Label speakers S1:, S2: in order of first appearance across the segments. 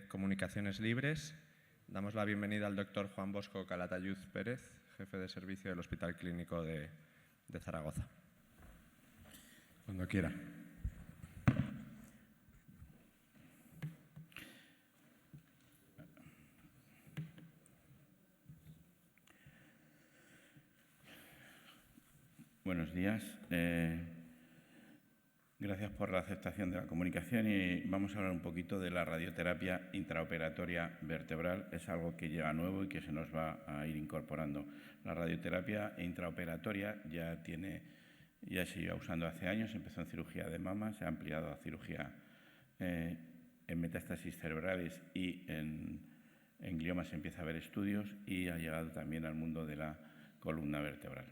S1: Comunicaciones Libres. Damos la bienvenida al doctor Juan Bosco Calatayud Pérez, jefe de servicio del Hospital Clínico de Zaragoza. Cuando quiera.
S2: Buenos días. Gracias por la aceptación de la comunicación y vamos a hablar un poquito de la radioterapia intraoperatoria vertebral. Es algo que llega nuevo y que se nos va a ir incorporando. La radioterapia intraoperatoria ya se lleva usando hace años, empezó en cirugía de mama, se ha ampliado a cirugía en metástasis cerebrales y en gliomas se empieza a ver estudios y ha llegado también al mundo de la columna vertebral.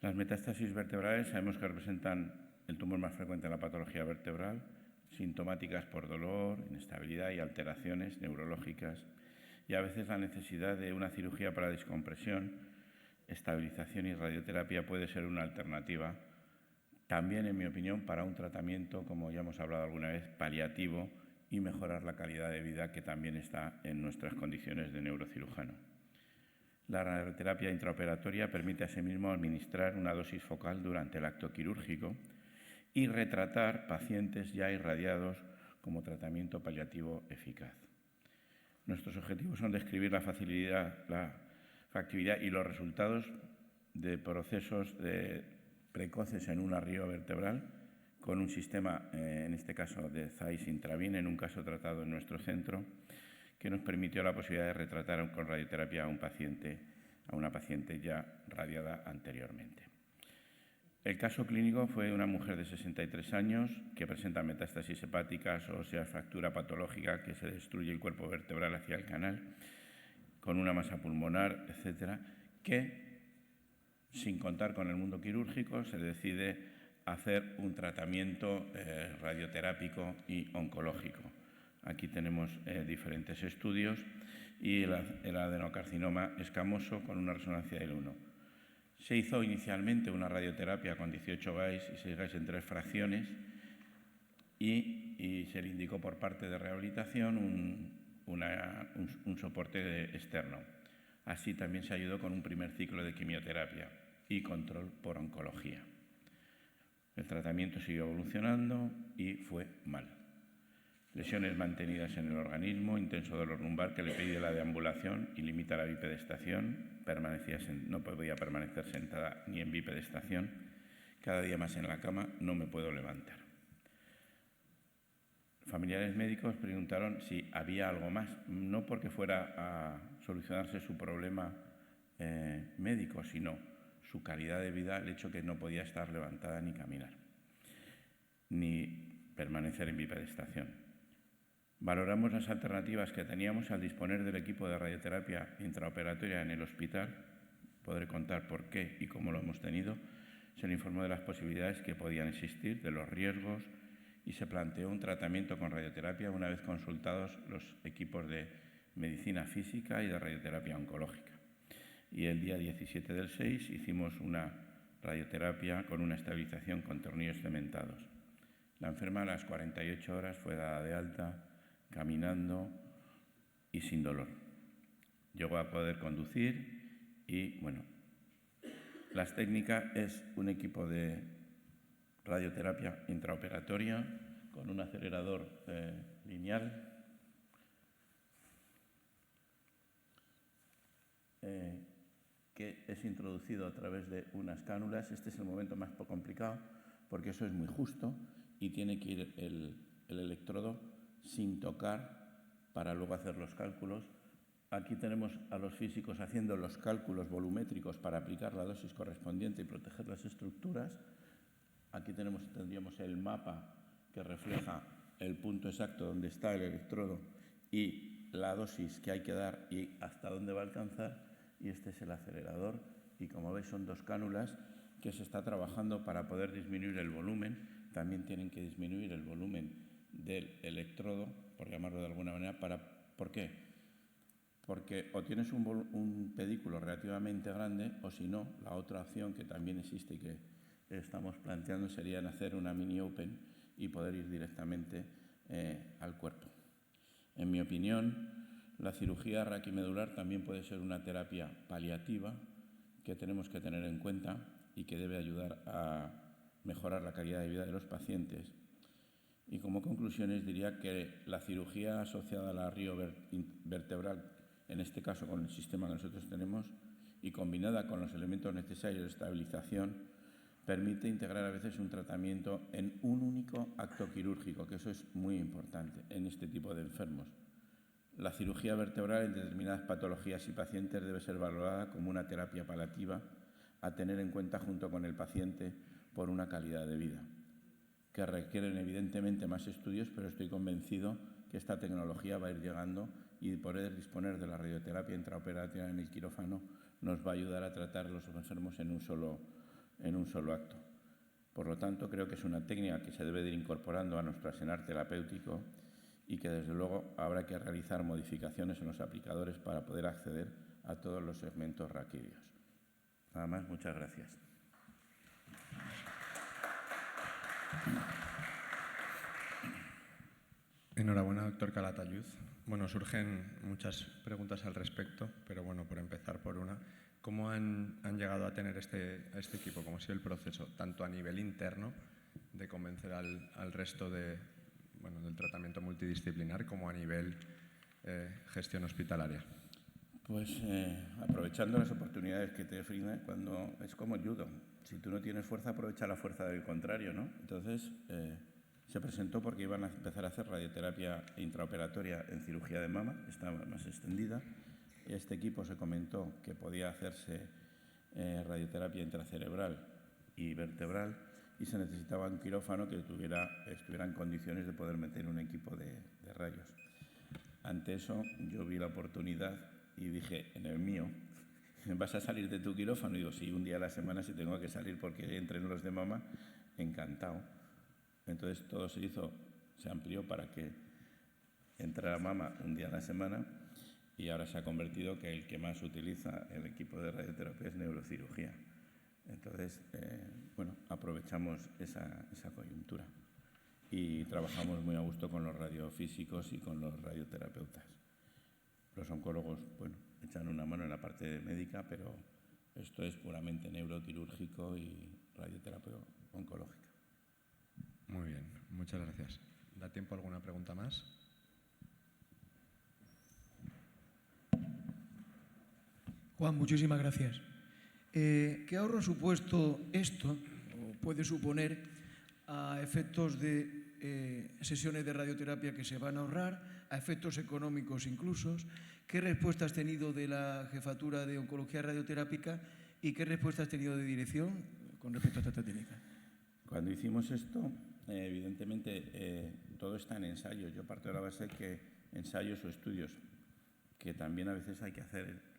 S2: Las metástasis vertebrales sabemos que representan el tumor más frecuente en la patología vertebral, sintomáticas por dolor, inestabilidad y alteraciones neurológicas, y a veces la necesidad de una cirugía para descompresión, estabilización y radioterapia puede ser una alternativa, también, en mi opinión, para un tratamiento, como ya hemos hablado alguna vez, paliativo y mejorar la calidad de vida que también está en nuestras condiciones de neurocirujano. La radioterapia intraoperatoria permite asimismo administrar una dosis focal durante el acto quirúrgico y retratar pacientes ya irradiados como tratamiento paliativo eficaz. Nuestros objetivos son describir la factibilidad y los resultados de procesos precoces en un arrío vertebral con un sistema, en este caso de Zeiss Intravin, en un caso tratado en nuestro centro, que nos permitió la posibilidad de retratar con radioterapia a una paciente ya radiada anteriormente. El caso clínico fue una mujer de 63 años que presenta metástasis hepáticas, óseas, fractura patológica, que se destruye el cuerpo vertebral hacia el canal, con una masa pulmonar, etcétera, que, sin contar con el mundo quirúrgico, se decide hacer un tratamiento radioterápico y oncológico. Aquí tenemos diferentes estudios y el adenocarcinoma escamoso con una resonancia del 1. Se hizo inicialmente una radioterapia con 18 GAIs y 6 GAIs en 3 fracciones y se le indicó por parte de rehabilitación un soporte externo. Así también se ayudó con un primer ciclo de quimioterapia y control por oncología. El tratamiento siguió evolucionando y fue mal. Lesiones mantenidas en el organismo, intenso dolor lumbar que le impide la deambulación y limita la bipedestación, no podía permanecer sentada ni en bipedestación, cada día más en la cama, no me puedo levantar. Familiares médicos preguntaron si había algo más, no porque fuera a solucionarse su problema médico, sino su calidad de vida, el hecho que no podía estar levantada ni caminar, ni permanecer en bipedestación. Valoramos las alternativas que teníamos al disponer del equipo de radioterapia intraoperatoria en el hospital. Podré contar por qué y cómo lo hemos tenido. Se le informó de las posibilidades que podían existir, de los riesgos, y se planteó un tratamiento con radioterapia una vez consultados los equipos de medicina física y de radioterapia oncológica. Y el día 17 del 6 hicimos una radioterapia con una estabilización con tornillos cementados. La enferma a las 48 horas fue dada de alta, caminando y sin dolor. Llegó a poder conducir y, bueno, las técnicas es un equipo de radioterapia intraoperatoria con un acelerador lineal que es introducido a través de unas cánulas. Este es el momento más complicado porque eso es muy justo y tiene que ir el electrodo sin tocar para luego hacer los cálculos. Aquí tenemos a los físicos haciendo los cálculos volumétricos para aplicar la dosis correspondiente y proteger las estructuras. Aquí tendríamos el mapa que refleja el punto exacto donde está el electrodo y la dosis que hay que dar y hasta dónde va a alcanzar. Y este es el acelerador y, como veis, son 2 cánulas que se está trabajando para poder disminuir el volumen. También tienen que disminuir el volumen del electrodo, por llamarlo de alguna manera. ¿Por qué? Porque o tienes un pedículo relativamente grande o, si no, la otra opción que también existe y que estamos planteando sería hacer una mini open y poder ir directamente al cuerpo. En mi opinión, la cirugía raquimedular también puede ser una terapia paliativa que tenemos que tener en cuenta y que debe ayudar a mejorar la calidad de vida de los pacientes. Y como conclusiones diría que la cirugía asociada a la río vertebral, en este caso con el sistema que nosotros tenemos, y combinada con los elementos necesarios de estabilización, permite integrar a veces un tratamiento en un único acto quirúrgico, que eso es muy importante en este tipo de enfermos. La cirugía vertebral en determinadas patologías y pacientes debe ser valorada como una terapia paliativa a tener en cuenta junto con el paciente por una calidad de vida, que requieren evidentemente más estudios, pero estoy convencido que esta tecnología va a ir llegando y poder disponer de la radioterapia intraoperativa en el quirófano nos va a ayudar a tratar a los enfermos en un solo acto. Por lo tanto, creo que es una técnica que se debe de ir incorporando a nuestro arsenal terapéutico y que, desde luego, habrá que realizar modificaciones en los aplicadores para poder acceder a todos los segmentos raquídeos. Nada más, muchas gracias.
S1: Enhorabuena, doctor Calatayud. Bueno, surgen muchas preguntas al respecto, pero bueno, por empezar por una, ¿cómo han llegado a tener este equipo? ¿Cómo ha sido el proceso, tanto a nivel interno, de convencer al resto del tratamiento multidisciplinar, como a nivel gestión hospitalaria?
S2: Pues aprovechando las oportunidades que te brinda, cuando es como el judo. Si tú no tienes fuerza, aprovecha la fuerza del contrario, ¿no? Entonces, se presentó porque iban a empezar a hacer radioterapia intraoperatoria en cirugía de mama, estaba más extendida. Este equipo se comentó que podía hacerse radioterapia intracerebral y vertebral y se necesitaba un quirófano que estuviera en condiciones de poder meter un equipo de rayos. Ante eso, yo vi la oportunidad y dije, en el mío, ¿vas a salir de tu quirófano? Y digo, sí, un día a la semana si tengo que salir porque entren los de mama, encantado. Entonces todo se amplió para que entrara mama un día a la semana y ahora se ha convertido que el que más utiliza el equipo de radioterapia es neurocirugía. Entonces, aprovechamos esa coyuntura y trabajamos muy a gusto con los radiofísicos y con los radioterapeutas. Los oncólogos, echan una mano en la parte médica, pero esto es puramente neuroquirúrgico y radioterapia oncológica.
S1: Muy bien, muchas gracias. ¿Da tiempo a alguna pregunta más?
S3: Juan, muchísimas gracias. ¿Qué ahorro ha supuesto esto, o puede suponer, a efectos de sesiones de radioterapia que se van a ahorrar, a efectos económicos incluso? ¿Qué respuesta has tenido de la Jefatura de Oncología Radioterápica y qué respuesta has tenido de dirección con respecto a esta técnica?
S2: Cuando hicimos esto, evidentemente todo está en ensayos. Yo parto de la base que ensayos o estudios, que también a veces hay que hacer.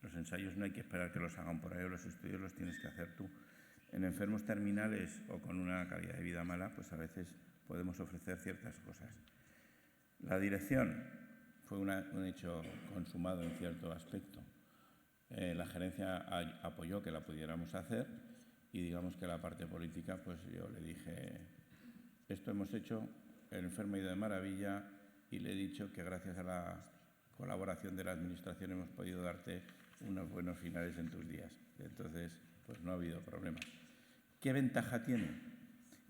S2: Los ensayos no hay que esperar que los hagan por ahí, los estudios los tienes que hacer tú. En enfermos terminales o con una calidad de vida mala, pues a veces podemos ofrecer ciertas cosas. La dirección fue un hecho consumado en cierto aspecto. La gerencia apoyó que la pudiéramos hacer y digamos que la parte política, pues yo le dije, esto hemos hecho, el enfermo ha ido de maravilla y le he dicho que gracias a la colaboración de la administración hemos podido darte unos buenos finales en tus días. Entonces, pues no ha habido problema. ¿Qué ventaja tiene?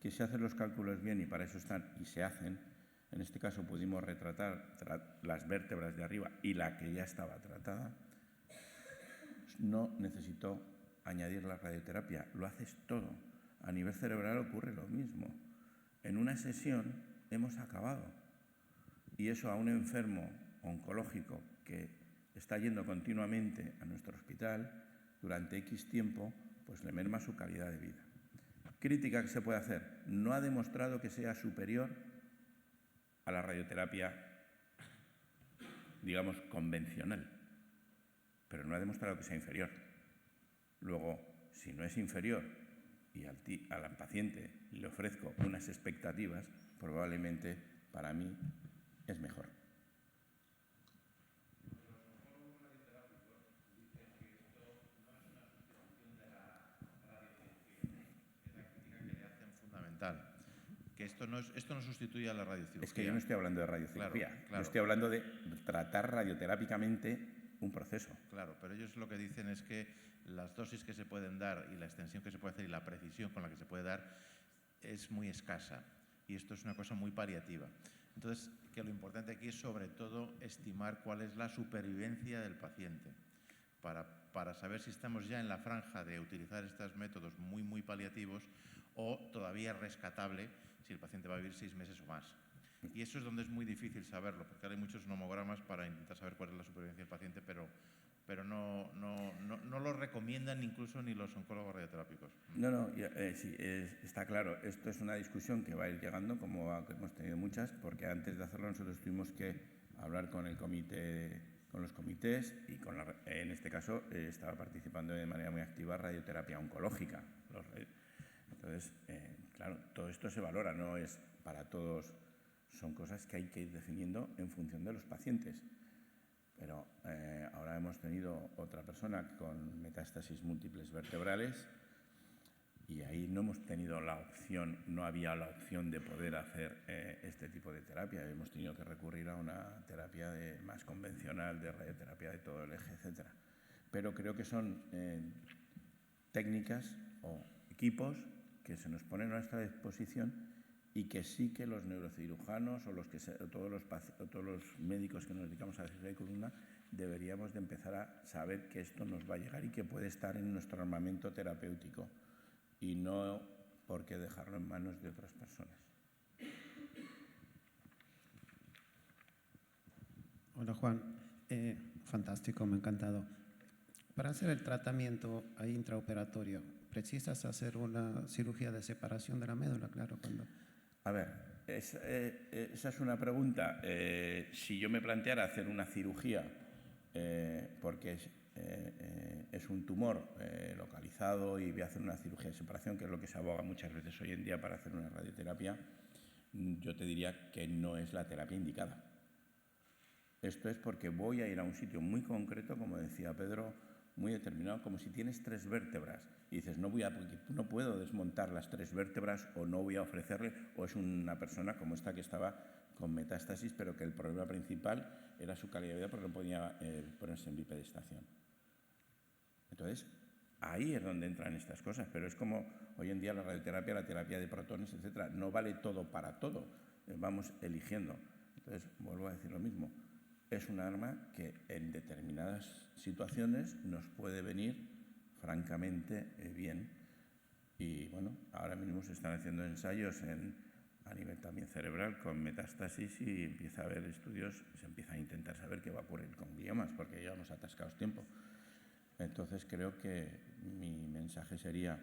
S2: Que se hacen los cálculos bien y para eso están y se hacen. En este caso pudimos retratar las vértebras de arriba y la que ya estaba tratada. No necesitó añadir la radioterapia, lo haces todo. A nivel cerebral ocurre lo mismo. En una sesión hemos acabado. Y eso a un enfermo oncológico que está yendo continuamente a nuestro hospital durante X tiempo, pues le merma su calidad de vida. Crítica que se puede hacer. No ha demostrado que sea superior a la radioterapia, digamos, convencional, pero no ha demostrado que sea inferior. Luego, si no es inferior y al paciente le ofrezco unas expectativas, probablemente para mí es mejor.
S4: Que esto no esto no sustituye a la radiocirugía.
S2: Es que yo no estoy hablando de radiocirugía.
S4: Claro.
S2: Yo estoy hablando de tratar radioterápicamente un proceso.
S4: Claro, pero ellos lo que dicen es que las dosis que se pueden dar y la extensión que se puede hacer y la precisión con la que se puede dar es muy escasa. Y esto es una cosa muy paliativa. Entonces, que lo importante aquí es sobre todo estimar cuál es la supervivencia del paciente para saber si estamos ya en la franja de utilizar estos métodos muy paliativos o todavía rescatable si el paciente va a vivir 6 meses o más. Y eso es donde es muy difícil saberlo, porque ahora hay muchos nomogramas para intentar saber cuál es la supervivencia del paciente, pero no lo recomiendan incluso ni los oncólogos radioterápicos.
S2: Sí, está claro. Esto es una discusión que va a ir llegando, como hemos tenido muchas, porque antes de hacerlo nosotros tuvimos que hablar con el comité, con los comités y en este caso estaba participando de manera muy activa radioterapia oncológica. Entonces, claro, todo esto se valora, no es para todos, son cosas que hay que ir definiendo en función de los pacientes. Pero ahora hemos tenido otra persona con metástasis múltiples vertebrales y ahí no hemos tenido la opción, no había la opción de poder hacer este tipo de terapia. Hemos tenido que recurrir a una terapia más convencional de radioterapia de todo el eje, etc. Pero creo que son técnicas o equipos que se nos ponen a nuestra disposición y que sí que los neurocirujanos o todos los médicos que nos dedicamos a la cirugía de columna deberíamos de empezar a saber que esto nos va a llegar y que puede estar en nuestro armamento terapéutico y no por qué dejarlo en manos de otras personas.
S5: Hola Juan, fantástico, me ha encantado. Para hacer el tratamiento intraoperatorio, ¿precisas hacer una cirugía de separación de la médula? Claro, cuando...
S2: A ver, esa es una pregunta. Si yo me planteara hacer una cirugía porque es un tumor localizado y voy a hacer una cirugía de separación, que es lo que se aboga muchas veces hoy en día para hacer una radioterapia, yo te diría que no es la terapia indicada. Esto es porque voy a ir a un sitio muy concreto, como decía Pedro, muy determinado, como si tienes 3 vértebras y dices, no puedo desmontar las 3 vértebras o no voy a ofrecerle, o es una persona como esta que estaba con metástasis, pero que el problema principal era su calidad de vida porque no podía ponerse en bipedestación. Entonces, ahí es donde entran estas cosas, pero es como hoy en día la radioterapia, la terapia de protones, etcétera, no vale todo para todo, vamos eligiendo. Entonces, vuelvo a decir lo mismo. Es un arma que en determinadas situaciones nos puede venir francamente bien. Y bueno, ahora mismo se están haciendo ensayos a nivel también cerebral con metástasis y empieza a haber estudios, se empieza a intentar saber qué va a ocurrir con gliomas porque llevamos atascados tiempo. Entonces creo que mi mensaje sería,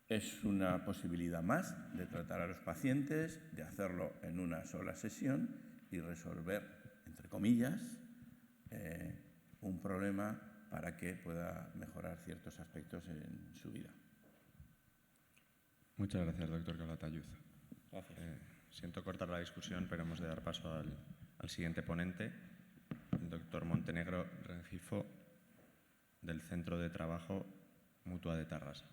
S2: es una posibilidad más de tratar a los pacientes, de hacerlo en una sola sesión y resolver, entre comillas, un problema para que pueda mejorar ciertos aspectos en su vida.
S1: Muchas gracias, doctor Calatayud.
S2: Gracias.
S1: Siento cortar la discusión, pero hemos de dar paso al siguiente ponente, el doctor Montenegro Rengifo, del Centro de Trabajo Mutua de Tarrasa.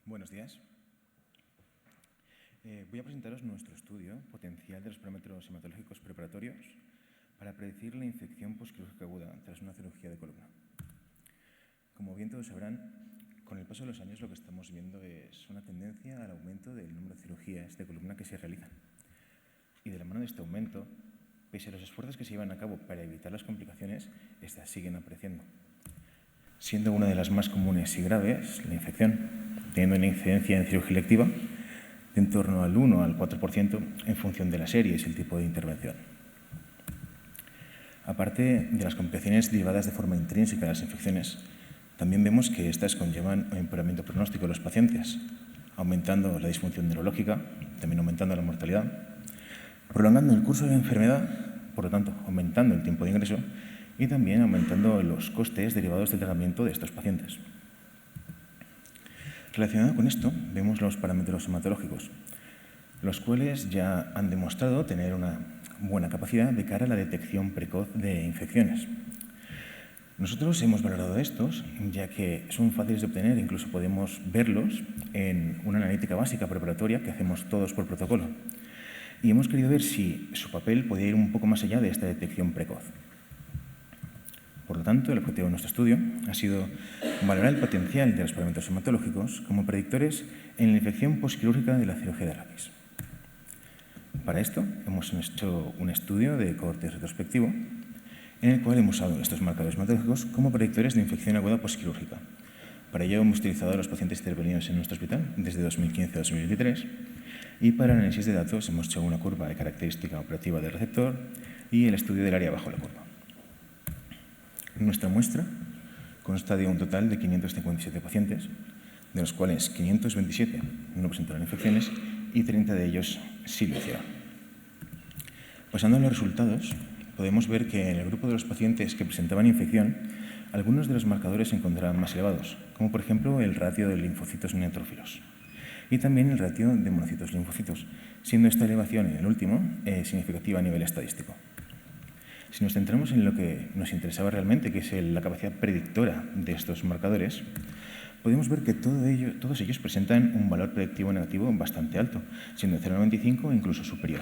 S6: Buenos días. Voy a presentaros nuestro estudio potencial de los parámetros hematológicos preparatorios para predecir la infección postquirúrgica aguda tras una cirugía de columna. Como bien todos sabrán, con el paso de los años lo que estamos viendo es una tendencia al aumento del número de cirugías de columna que se realizan. Y de la mano de este aumento, pese a los esfuerzos que se llevan a cabo para evitar las complicaciones, estas siguen apareciendo. Siendo una de las más comunes y graves la infección, teniendo una incidencia en cirugía electiva de en torno al 1 al 4% en función de la serie y el tipo de intervención. Aparte de las complicaciones derivadas de forma intrínseca de las infecciones, también vemos que estas conllevan un empeoramiento pronóstico de los pacientes, aumentando la disfunción neurológica, también aumentando la mortalidad, prolongando el curso de la enfermedad, por lo tanto, aumentando el tiempo de ingreso y también aumentando los costes derivados del tratamiento de estos pacientes. Relacionado con esto, vemos los parámetros hematológicos, los cuales ya han demostrado tener una buena capacidad de cara a la detección precoz de infecciones. Nosotros hemos valorado estos, ya que son fáciles de obtener, incluso podemos verlos en una analítica básica preparatoria que hacemos todos por protocolo. Y hemos querido ver si su papel podía ir un poco más allá de esta detección precoz. Por lo tanto, el objetivo de nuestro estudio ha sido valorar el potencial de los parámetros hematológicos como predictores en la infección postquirúrgica de la cirugía de raquis. Para esto, hemos hecho un estudio de cohorte retrospectivo en el cual hemos usado estos marcadores hematológicos como predictores de infección aguda postquirúrgica. Para ello hemos utilizado a los pacientes cerebralinos en nuestro hospital desde 2015 a 2023 y para el análisis de datos hemos hecho una curva de característica operativa del receptor y el estudio del área bajo la curva. Nuestra muestra consta de un total de 557 pacientes, de los cuales 527 no presentaron infecciones y 30 de ellos sí lo hicieron. Pasando a los resultados, podemos ver que en el grupo de los pacientes que presentaban infección, algunos de los marcadores se encontraban más elevados, como por ejemplo el ratio de linfocitos neutrófilos y también el ratio de monocitos linfocitos, siendo esta elevación en el último significativa a nivel estadístico. Si nos centramos en lo que nos interesaba realmente, que es la capacidad predictora de estos marcadores, podemos ver que todos ellos presentan un valor predictivo negativo bastante alto, siendo 0,95 o incluso superior.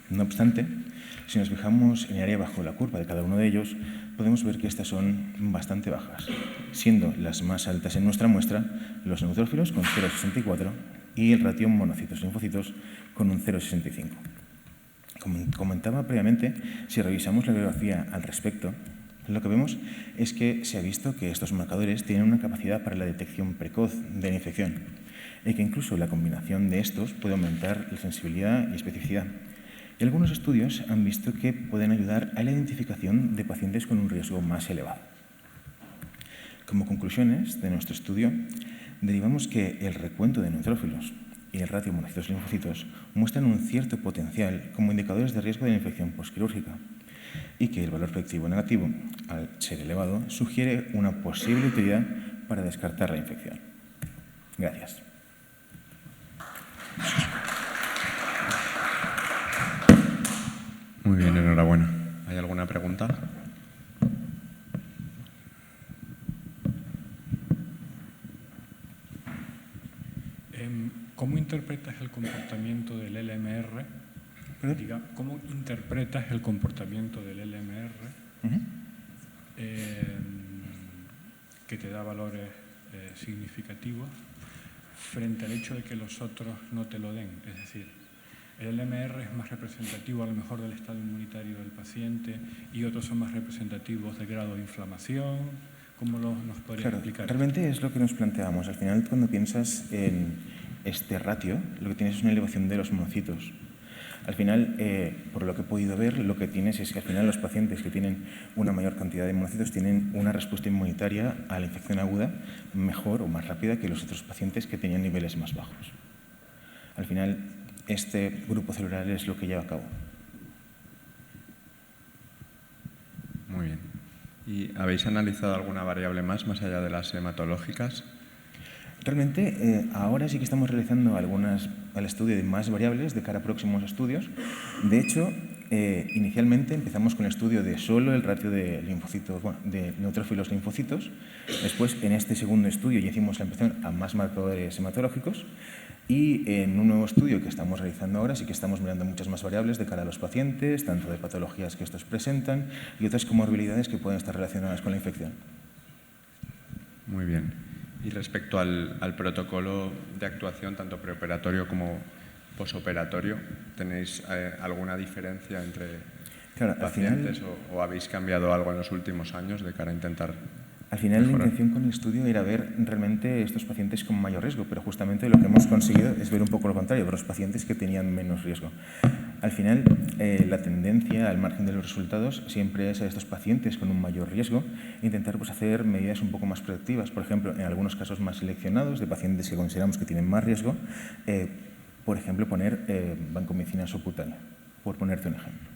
S6: No obstante, si nos fijamos en el área bajo la curva de cada uno de ellos, podemos ver que estas son bastante bajas, siendo las más altas en nuestra muestra los neutrófilos con 0,64 y el ratio monocitos-linfocitos con un 0,65. Como comentaba previamente, si revisamos la bibliografía al respecto, lo que vemos es que se ha visto que estos marcadores tienen una capacidad para la detección precoz de la infección y que incluso la combinación de estos puede aumentar la sensibilidad y especificidad. Y algunos estudios han visto que pueden ayudar a la identificación de pacientes con un riesgo más elevado. Como conclusiones de nuestro estudio, derivamos que el recuento de neutrófilos y el ratio monocitos-linfocitos muestran un cierto potencial como indicadores de riesgo de la infección postquirúrgica y que el valor predictivo negativo, al ser elevado, sugiere una posible utilidad para descartar la infección. Gracias.
S1: Muy bien, enhorabuena. ¿Hay alguna pregunta?
S7: ¿Cómo interpretas el comportamiento del LMR? ¿Cómo interpretas el comportamiento del LMR que te da valores significativos frente al hecho de que los otros no te lo den? Es decir, el LMR es más representativo a lo mejor del estado inmunitario del paciente y otros son más representativos del grado de inflamación. ¿Cómo nos podrías explicar?
S6: Realmente es lo que nos planteamos. Al final, cuando piensas en este ratio, lo que tienes es una elevación de los monocitos. Al final, por lo que he podido ver, lo que tienes es que al final los pacientes que tienen una mayor cantidad de monocitos tienen una respuesta inmunitaria a la infección aguda mejor o más rápida que los otros pacientes que tenían niveles más bajos. Al final, este grupo celular es lo que lleva a cabo.
S1: Muy bien. ¿Y habéis analizado alguna variable más allá de las hematológicas?
S6: Realmente, ahora sí que estamos realizando el estudio de más variables de cara a próximos estudios. De hecho, inicialmente empezamos con el estudio de solo el ratio de linfocitos, de neutrófilos linfocitos. Después, en este segundo estudio, ya hicimos la ampliación a más marcadores hematológicos. Y en un nuevo estudio que estamos realizando ahora sí que estamos mirando muchas más variables de cara a los pacientes, tanto de patologías que estos presentan y otras comorbilidades que pueden estar relacionadas con la infección.
S1: Muy bien. Y respecto al protocolo de actuación, tanto preoperatorio como posoperatorio, ¿tenéis alguna diferencia entre pacientes o habéis cambiado algo en los últimos años de cara a intentar
S6: Al final mejorar? La intención con el estudio era ver realmente estos pacientes con mayor riesgo, pero justamente lo que hemos conseguido es ver un poco lo contrario, ver los pacientes que tenían menos riesgo. Al final, la tendencia al margen de los resultados siempre es a estos pacientes con un mayor riesgo intentar hacer medidas un poco más proactivas. Por ejemplo, en algunos casos más seleccionados de pacientes que consideramos que tienen más riesgo, por ejemplo, poner vancomicina subcutánea, por ponerte un ejemplo.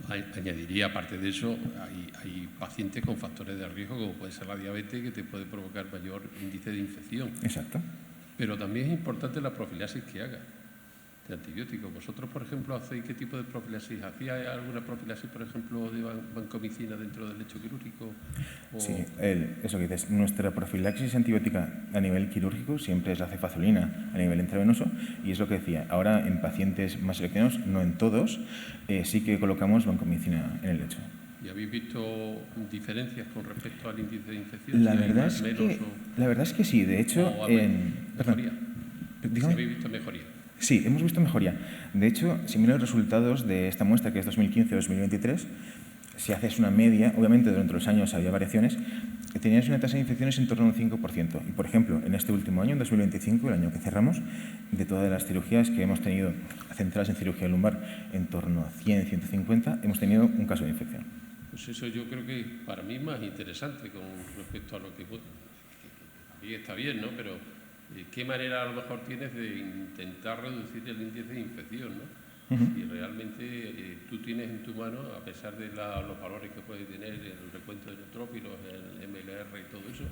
S8: añadiría, aparte de eso, hay pacientes con factores de riesgo, como puede ser la diabetes, que te puede provocar mayor índice de infección.
S6: Exacto.
S8: Pero también es importante la profilaxis que haga de antibióticos. ¿Vosotros, por ejemplo, hacéis qué tipo de profilaxis? ¿Hacíais alguna profilaxis, por ejemplo, de vancomicina dentro del lecho quirúrgico?
S6: Sí, eso que dices. Nuestra profilaxis antibiótica a nivel quirúrgico siempre es la cefazolina a nivel intravenoso, y es lo que decía. Ahora, en pacientes más seleccionados, no en todos, sí que colocamos vancomicina en el lecho.
S8: ¿Y habéis visto diferencias con respecto al índice de infección?
S6: La verdad es que sí. De hecho,
S8: mejoría.
S6: Dígame.
S8: ¿Si habéis visto mejoría?
S6: Sí, hemos visto mejoría. De hecho, si miras los resultados de esta muestra, que es 2015-2023, si haces una media, obviamente durante los años había variaciones, tenías una tasa de infecciones en torno a un 5%. Y, por ejemplo, en este último año, en 2025, el año que cerramos, de todas las cirugías que hemos tenido centradas en cirugía lumbar, en torno a 100, 150, hemos tenido un caso de infección.
S8: Pues eso yo creo que para mí es más interesante con respecto a lo que ahí está bien, ¿no? Pero ¿qué manera a lo mejor tienes de intentar reducir el índice de infección, ¿no? Y realmente tú tienes en tu mano, a pesar de los valores que puede tener el recuento de neutrófilos, el MLR y todo eso,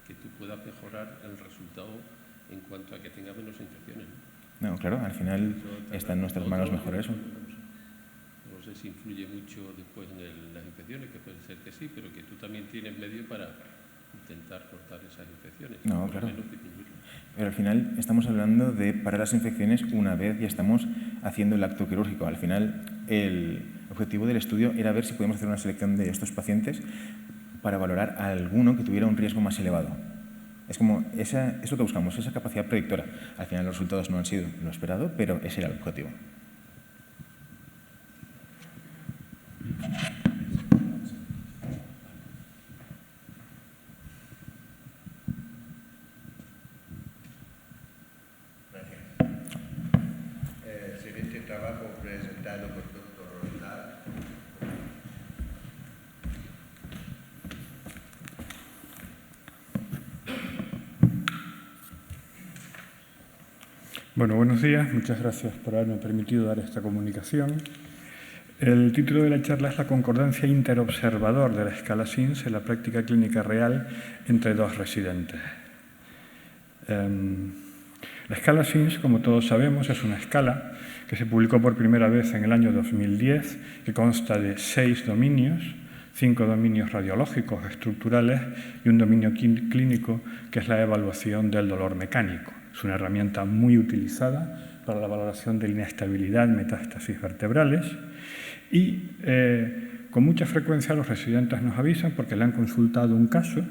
S8: que tú puedas mejorar el resultado en cuanto a que tengas menos infecciones, ¿no?
S6: No, claro, al final está en nuestras manos mejorar eso.
S8: No sé si influye mucho después en las infecciones, que puede ser que sí, pero que tú también tienes medio para intentar cortar esas infecciones.
S6: No, claro. Pero al final estamos hablando de parar las infecciones una vez ya estamos haciendo el acto quirúrgico. Al final, el objetivo del estudio era ver si podíamos hacer una selección de estos pacientes para valorar a alguno que tuviera un riesgo más elevado. Es lo que buscamos, esa capacidad predictora. Al final los resultados no han sido lo esperado, pero ese era el objetivo.
S7: Bueno, buenos días. Muchas gracias por haberme permitido dar esta comunicación. El título de la charla es la concordancia interobservador de la escala SINS en la práctica clínica real entre dos residentes. La escala SINS, como todos sabemos, es una escala que se publicó por primera vez en el año 2010, que consta de 6 dominios, 5 dominios radiológicos estructurales y un dominio clínico, que es la evaluación del dolor mecánico. Es una herramienta muy utilizada para la valoración de la inestabilidad en metástasis vertebrales y con mucha frecuencia los residentes nos avisan porque le han consultado un caso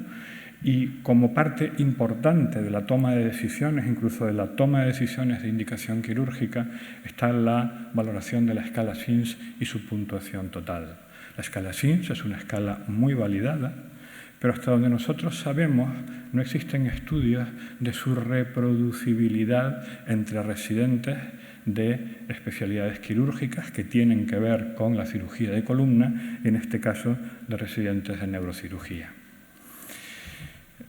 S7: y como parte importante de la toma de decisiones, incluso de la toma de decisiones de indicación quirúrgica, está la valoración de la escala SINS y su puntuación total. La escala SINS es una escala muy validada, pero hasta donde nosotros sabemos no existen estudios de su reproducibilidad entre residentes de especialidades quirúrgicas que tienen que ver con la cirugía de columna, en este caso de residentes de neurocirugía.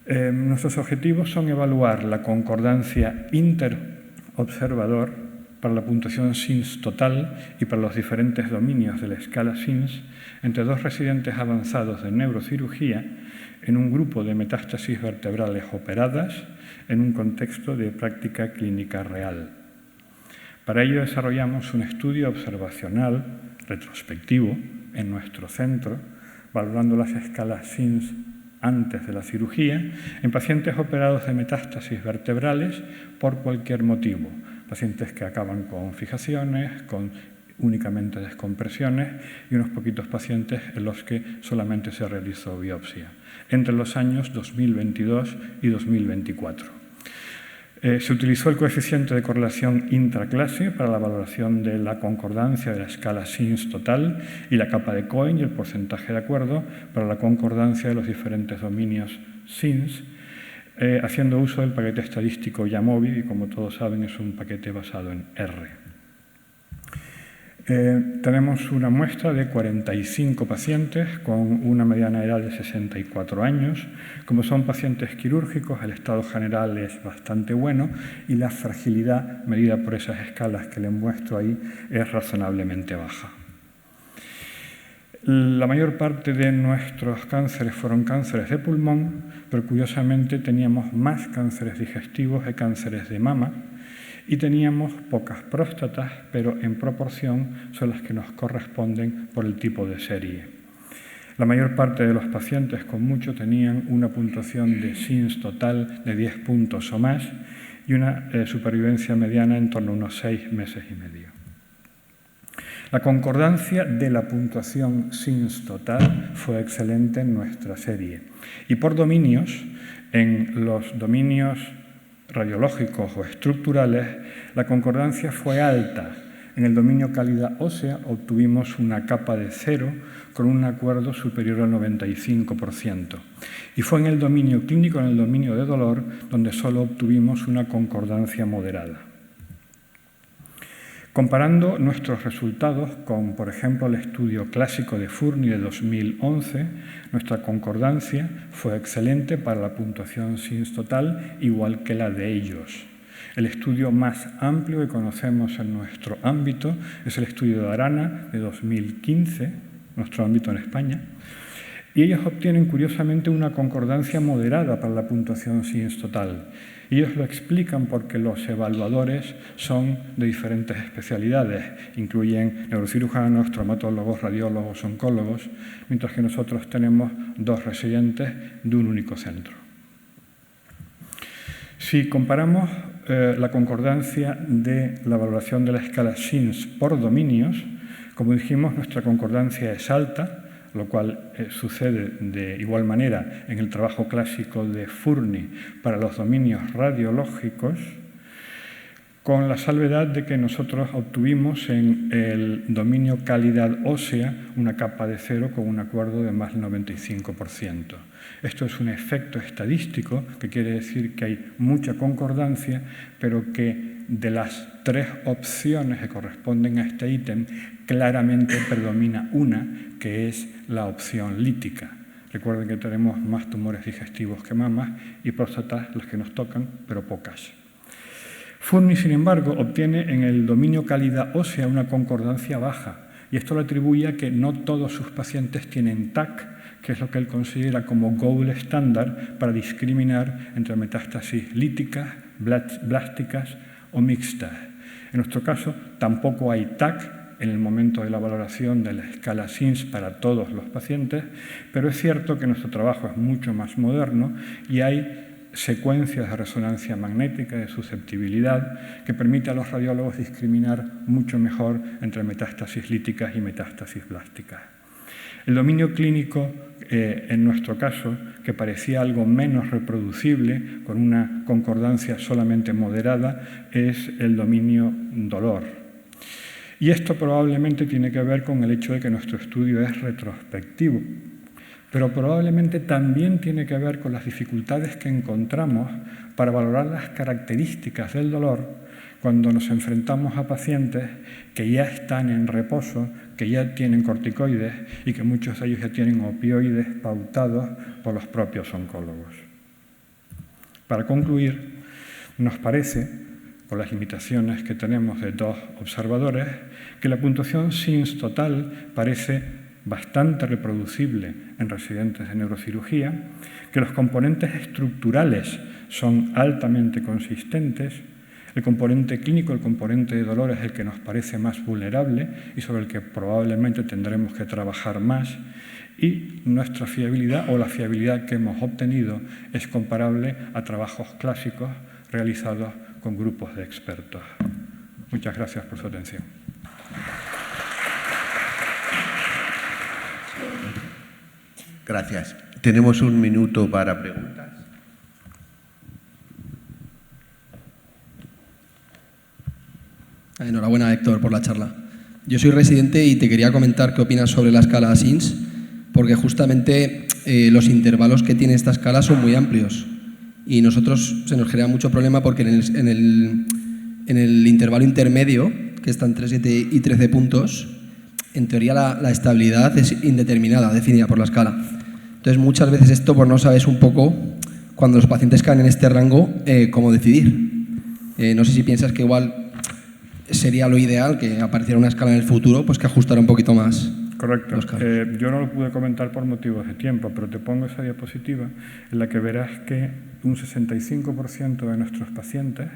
S7: Nuestros objetivos son evaluar la concordancia interobservador para la puntuación SINS total y para los diferentes dominios de la escala SINS entre dos residentes avanzados de neurocirugía en un grupo de metástasis vertebrales operadas en un contexto de práctica clínica real. Para ello desarrollamos un estudio observacional retrospectivo en nuestro centro, valorando las escalas SINS antes de la cirugía en pacientes operados de metástasis vertebrales por cualquier motivo, pacientes que acaban con fijaciones, con únicamente descompresiones y unos poquitos pacientes en los que solamente se realizó biopsia, entre los años 2022 y 2024. Se utilizó el coeficiente de correlación intraclase para la valoración de la concordancia de la escala SINS total y la capa de Cohen y el porcentaje de acuerdo para la concordancia de los diferentes dominios SINS, haciendo uso del paquete estadístico YAMOBI, y como todos saben es un paquete basado en R. Tenemos una muestra de 45 pacientes con una mediana edad de 64 años. Como son pacientes quirúrgicos, el estado general es bastante bueno y la fragilidad medida por esas escalas que les muestro ahí es razonablemente baja. La mayor parte de nuestros cánceres fueron cánceres de pulmón, pero curiosamente teníamos más cánceres digestivos y cánceres de mama, y teníamos pocas próstatas, pero en proporción son las que nos corresponden por el tipo de serie. La mayor parte de los pacientes con mucho tenían una puntuación de SINS total de 10 puntos o más y una supervivencia mediana en torno a unos 6 meses y medio. La concordancia de la puntuación SINS total fue excelente en nuestra serie. Y por dominios, en los dominios radiológicos o estructurales, la concordancia fue alta. En el dominio calidad ósea obtuvimos una capa de 0 con un acuerdo superior al 95%. Y fue en el dominio clínico, en el dominio de dolor, donde solo obtuvimos una concordancia moderada. Comparando nuestros resultados con, por ejemplo, el estudio clásico de Furni de 2011, nuestra concordancia fue excelente para la puntuación SINS total, igual que la de ellos. El estudio más amplio que conocemos en nuestro ámbito es el estudio de Arana de 2015, nuestro ámbito en España, y ellos obtienen curiosamente una concordancia moderada para la puntuación SINS total. Ellos lo explican porque los evaluadores son de diferentes especialidades, incluyen neurocirujanos, traumatólogos, radiólogos, oncólogos, mientras que nosotros tenemos 2 residentes de un único centro. Si comparamos la concordancia de la valoración de la escala SINS por dominios, como dijimos, nuestra concordancia es alta, lo cual sucede de igual manera en el trabajo clásico de Furni para los dominios radiológicos, con la salvedad de que nosotros obtuvimos en el dominio calidad ósea una capa de 0 con un acuerdo de más del 95%. Esto es un efecto estadístico que quiere decir que hay mucha concordancia, pero que de las 3 opciones que corresponden a este ítem, claramente predomina una, que es la opción lítica. Recuerden que tenemos más tumores digestivos que mamas y próstatas las que nos tocan, pero pocas. Furni, sin embargo, obtiene en el dominio calidad ósea una concordancia baja, y esto lo atribuye a que no todos sus pacientes tienen TAC, que es lo que él considera como gold estándar para discriminar entre metástasis líticas, blásticas o mixtas. En nuestro caso, tampoco hay TAC en el momento de la valoración de la escala SINS para todos los pacientes, pero es cierto que nuestro trabajo es mucho más moderno y hay secuencias de resonancia magnética de susceptibilidad que permite a los radiólogos discriminar mucho mejor entre metástasis líticas y metástasis blásticas. El dominio clínico, en nuestro caso, que parecía algo menos reproducible, con una concordancia solamente moderada, es el dominio dolor. Y esto probablemente tiene que ver con el hecho de que nuestro estudio es retrospectivo, pero probablemente también tiene que ver con las dificultades que encontramos para valorar las características del dolor cuando nos enfrentamos a pacientes que ya están en reposo, que ya tienen corticoides y que muchos de ellos ya tienen opioides pautados por los propios oncólogos. Para concluir, nos parece, por las limitaciones que tenemos de 2 observadores, que la puntuación SINS total parece bastante reproducible en residentes de neurocirugía, que los componentes estructurales son altamente consistentes, el componente clínico, el componente de dolor es el que nos parece más vulnerable y sobre el que probablemente tendremos que trabajar más, y nuestra fiabilidad o la fiabilidad que hemos obtenido es comparable a trabajos clásicos realizados con grupos de expertos. Muchas gracias por su atención.
S9: Gracias. Tenemos un minuto para preguntas.
S10: Enhorabuena, Héctor, por la charla. Yo soy residente y te quería comentar qué opinas sobre la escala SINS, porque justamente los intervalos que tiene esta escala son muy amplios y nosotros se nos genera mucho problema porque en el intervalo intermedio, que está en 7 y 13 puntos, en teoría la estabilidad es indeterminada, definida por la escala. Entonces, muchas veces esto pues no sabes un poco, cuando los pacientes caen en este rango, cómo decidir. No sé si piensas que igual sería lo ideal que apareciera una escala en el futuro, pues que ajustara un poquito más
S7: Correcto.
S10: los casos.
S7: Yo no lo pude comentar por motivos de tiempo, pero te pongo esa diapositiva en la que verás que un 65% de nuestros pacientes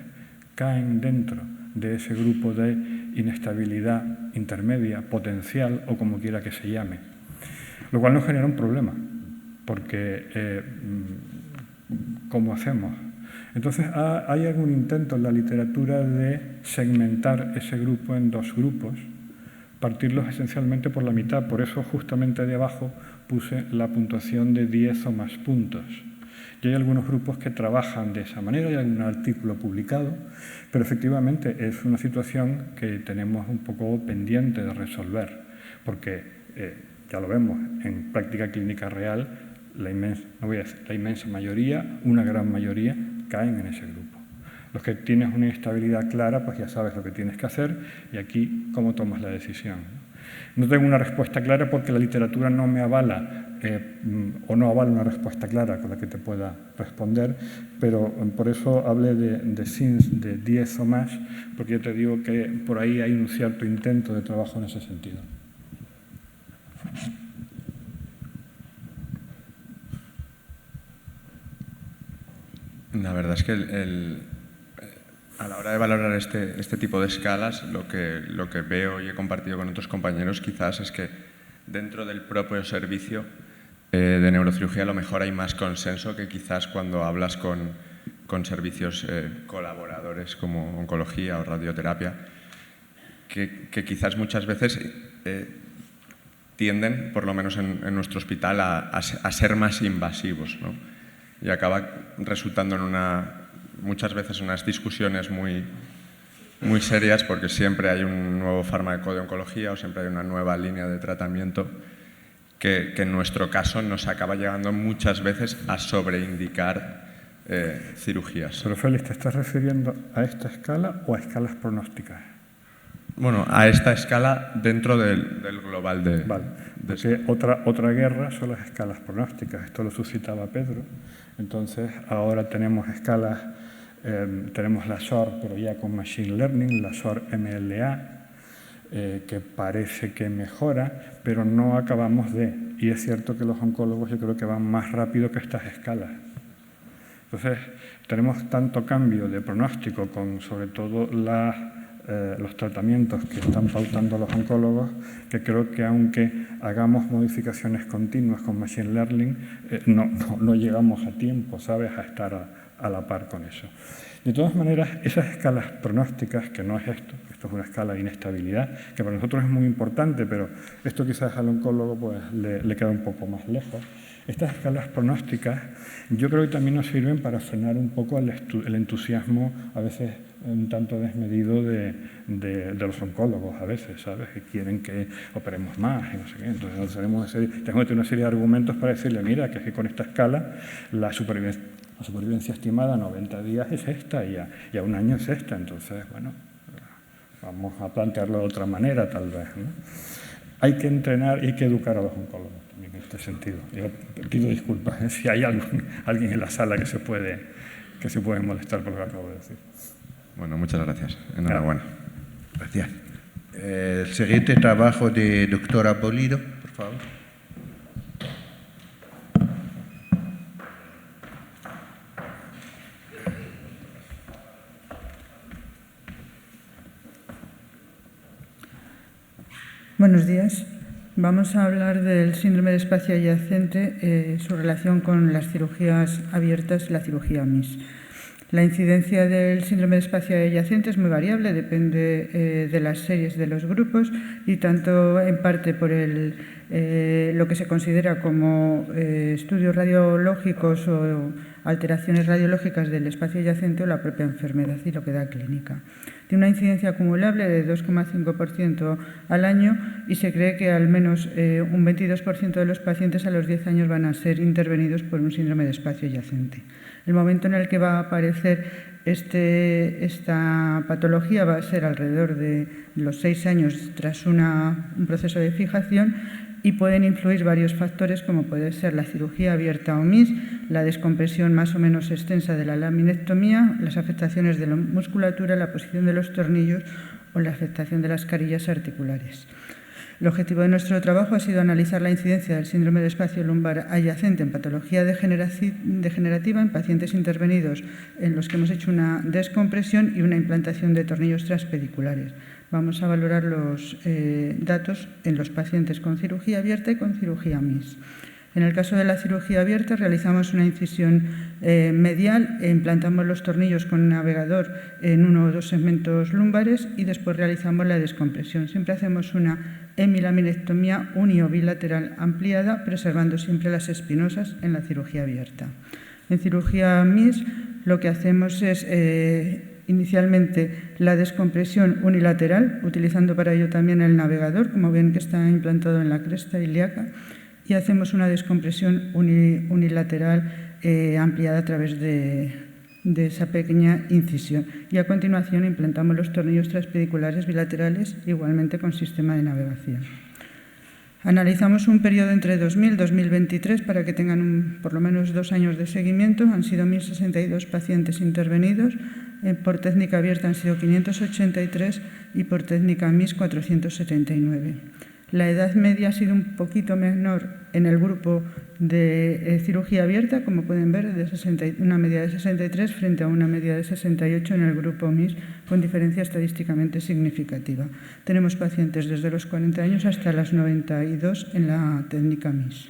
S7: caen dentro de ese grupo de inestabilidad intermedia, potencial o como quiera que se llame. Lo cual nos genera un problema, porque ¿cómo hacemos? Entonces, hay algún intento en la literatura de segmentar ese grupo en dos grupos, partirlos esencialmente por la mitad. Por eso, justamente de abajo, puse la puntuación de 10 o más puntos. Y hay algunos grupos que trabajan de esa manera, hay algún artículo publicado, pero efectivamente es una situación que tenemos un poco pendiente de resolver, porque ya lo vemos, en práctica clínica real, la inmensa mayoría, una gran mayoría, caen en ese grupo. Los que tienes una inestabilidad clara, pues ya sabes lo que tienes que hacer y aquí cómo tomas la decisión. No tengo una respuesta clara porque la literatura no me avala o no avala una respuesta clara con la que te pueda responder, pero por eso hablé de SINS de 10 o más, porque yo te digo que por ahí hay un cierto intento de trabajo en ese sentido.
S1: La verdad es que a la hora de valorar este tipo de escalas, lo que veo y he compartido con otros compañeros quizás es que dentro del propio servicio de neurocirugía a lo mejor hay más consenso que quizás cuando hablas con servicios colaboradores como oncología o radioterapia, que quizás muchas veces tienden, por lo menos en nuestro hospital, a ser más invasivos, ¿no? Y acaba resultando en muchas veces unas discusiones muy serias porque siempre hay un nuevo fármaco de oncología o siempre hay una nueva línea de tratamiento que en nuestro caso nos acaba llegando muchas veces a sobreindicar cirugías.
S7: Pero Félix, ¿te estás refiriendo a esta escala o a escalas pronósticas?
S1: Bueno, a esta escala dentro del global de...
S7: Vale, porque otra guerra son las escalas pronósticas. Esto lo suscitaba Pedro. Entonces, ahora tenemos escalas, tenemos la SOR, pero ya con Machine Learning, la SOR MLA, que parece que mejora, pero no acabamos de. Y es cierto que los oncólogos yo creo que van más rápido que estas escalas. Entonces, tenemos tanto cambio de pronóstico con sobre todo los tratamientos que están pautando los oncólogos, que creo que aunque hagamos modificaciones continuas con Machine Learning, no llegamos a tiempo, ¿sabes?, a estar a la par con eso. De todas maneras, esas escalas pronósticas, que no es esto es una escala de inestabilidad, que para nosotros es muy importante, pero esto quizás al oncólogo pues, le queda un poco más lejos. Estas escalas pronósticas yo creo que también nos sirven para frenar un poco el entusiasmo, a veces un tanto desmedido de los oncólogos, a veces, ¿sabes? Que quieren que operemos más y no sé qué. Entonces tenemos que tener una serie de argumentos para decirle, mira, que es que con esta escala la supervivencia estimada a 90 días es esta y a un año es esta. Entonces, bueno, vamos a plantearlo de otra manera tal vez, ¿no? Hay que entrenar y hay que educar a los oncólogos también en este sentido. Yo pido disculpas si hay alguien en la sala que se puede molestar por lo que acabo de decir.
S1: Bueno, muchas gracias. Enhorabuena.
S9: Gracias. El siguiente trabajo de doctora Polido, por favor.
S11: Buenos días. Vamos a hablar del síndrome de espacio adyacente, su relación con las cirugías abiertas y la cirugía MIS. La incidencia del síndrome de espacio adyacente es muy variable, depende de las series de los grupos y tanto en parte por lo que se considera como estudios radiológicos o alteraciones radiológicas del espacio adyacente o la propia enfermedad y lo que da clínica. Tiene una incidencia acumulable de 2,5% al año y se cree que al menos un 22% de los pacientes a los 10 años van a ser intervenidos por un síndrome de espacio adyacente. El momento en el que va a aparecer esta patología va a ser alrededor de los 6 años tras un proceso de fijación y pueden influir varios factores como puede ser la cirugía abierta o MIS, la descompresión más o menos extensa de la laminectomía, las afectaciones de la musculatura, la posición de los tornillos o la afectación de las carillas articulares. El objetivo de nuestro trabajo ha sido analizar la incidencia del síndrome de espacio lumbar adyacente en patología degenerativa en pacientes intervenidos en los que hemos hecho una descompresión y una implantación de tornillos transpediculares. Vamos a valorar los datos en los pacientes con cirugía abierta y con cirugía MIS. En el caso de la cirugía abierta realizamos una incisión medial e implantamos los tornillos con navegador en uno o dos segmentos lumbares y después realizamos la descompresión. Siempre hacemos una hemilaminectomía uni o bilateral ampliada, preservando siempre las espinosas en la cirugía abierta. En cirugía MIS lo que hacemos es inicialmente la descompresión unilateral, utilizando para ello también el navegador, como ven que está implantado en la cresta ilíaca, y hacemos una descompresión unilateral ampliada a través de esa pequeña incisión. Y a continuación implantamos los tornillos transpediculares bilaterales, igualmente con sistema de navegación. Analizamos un periodo entre 2000 y 2023 para que tengan por lo menos 2 años de seguimiento. Han sido 1.062 pacientes intervenidos. Por técnica abierta han sido 583 y por técnica MIS 479. La edad media ha sido un poquito menor en el grupo de cirugía abierta, como pueden ver, una media de 63 frente a una media de 68 en el grupo MIS, con diferencia estadísticamente significativa. Tenemos pacientes desde los 40 años hasta las 92 en la técnica MIS.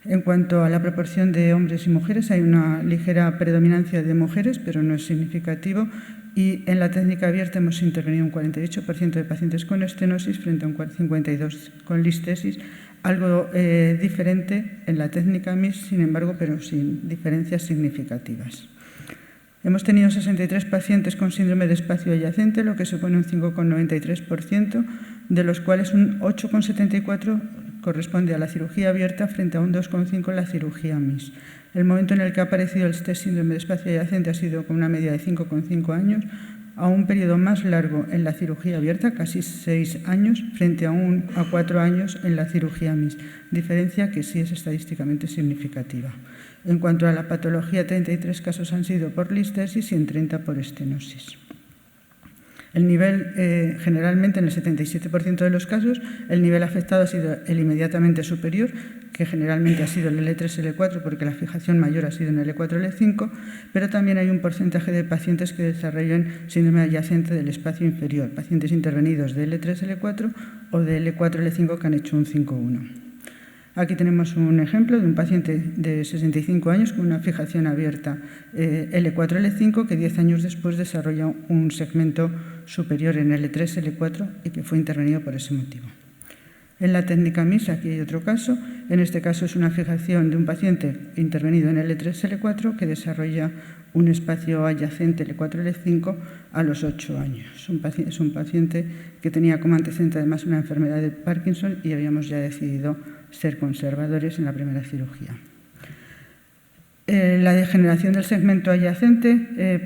S11: En cuanto a la proporción de hombres y mujeres, hay una ligera predominancia de mujeres, pero no es significativo. Y en la técnica abierta hemos intervenido un 48% de pacientes con estenosis frente a un 52% con listesis, algo diferente en la técnica MIS, sin embargo, pero sin diferencias significativas. Hemos tenido 63 pacientes con síndrome de espacio adyacente, lo que supone un 5,93%, de los cuales un 8,74% corresponde a la cirugía abierta frente a un 2,5% en la cirugía MIS. El momento en el que ha aparecido este síndrome de espacio adyacente ha sido con una media de 5,5 años, a un periodo más largo en la cirugía abierta, casi 6 años, frente a 4 años en la cirugía MIS, diferencia que sí es estadísticamente significativa. En cuanto a la patología, 33 casos han sido por listesis y en 30 por estenosis. El nivel, generalmente en el 77% de los casos, el nivel afectado ha sido el inmediatamente superior, que generalmente ha sido el L3-L4 porque la fijación mayor ha sido en L4-L5, pero también hay un porcentaje de pacientes que desarrollan síndrome adyacente del espacio inferior, pacientes intervenidos de L3-L4 o de L4-L5 que han hecho un 5-1. Aquí tenemos un ejemplo de un paciente de 65 años con una fijación abierta L4-L5 que 10 años después desarrolla un segmento superior en L3-L4 y que fue intervenido por ese motivo. En la técnica MIS, aquí hay otro caso. En este caso es una fijación de un paciente intervenido en L3-L4 que desarrolla un espacio adyacente L4-L5 a los 8 años. Es un paciente que tenía como antecedente además una enfermedad de Parkinson y habíamos ya decidido ser conservadores en la primera cirugía. La degeneración del segmento adyacente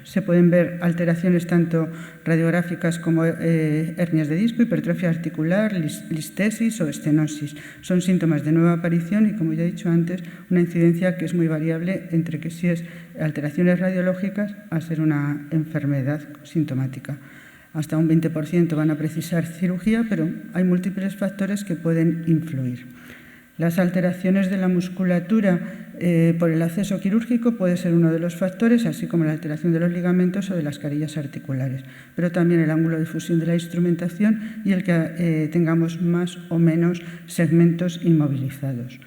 S11: se pueden ver alteraciones tanto radiográficas como hernias de disco, hipertrofia articular, listesis o estenosis. Son síntomas de nueva aparición y, como ya he dicho antes, una incidencia que es muy variable entre que si es alteraciones radiológicas a ser una enfermedad sintomática. Hasta un 20% van a precisar cirugía, pero hay múltiples factores que pueden influir. Las alteraciones de la musculatura por el acceso quirúrgico puede ser uno de los factores, así como la alteración de los ligamentos o de las carillas articulares, pero también el ángulo de fusión de la instrumentación y el que tengamos más o menos segmentos inmovilizados.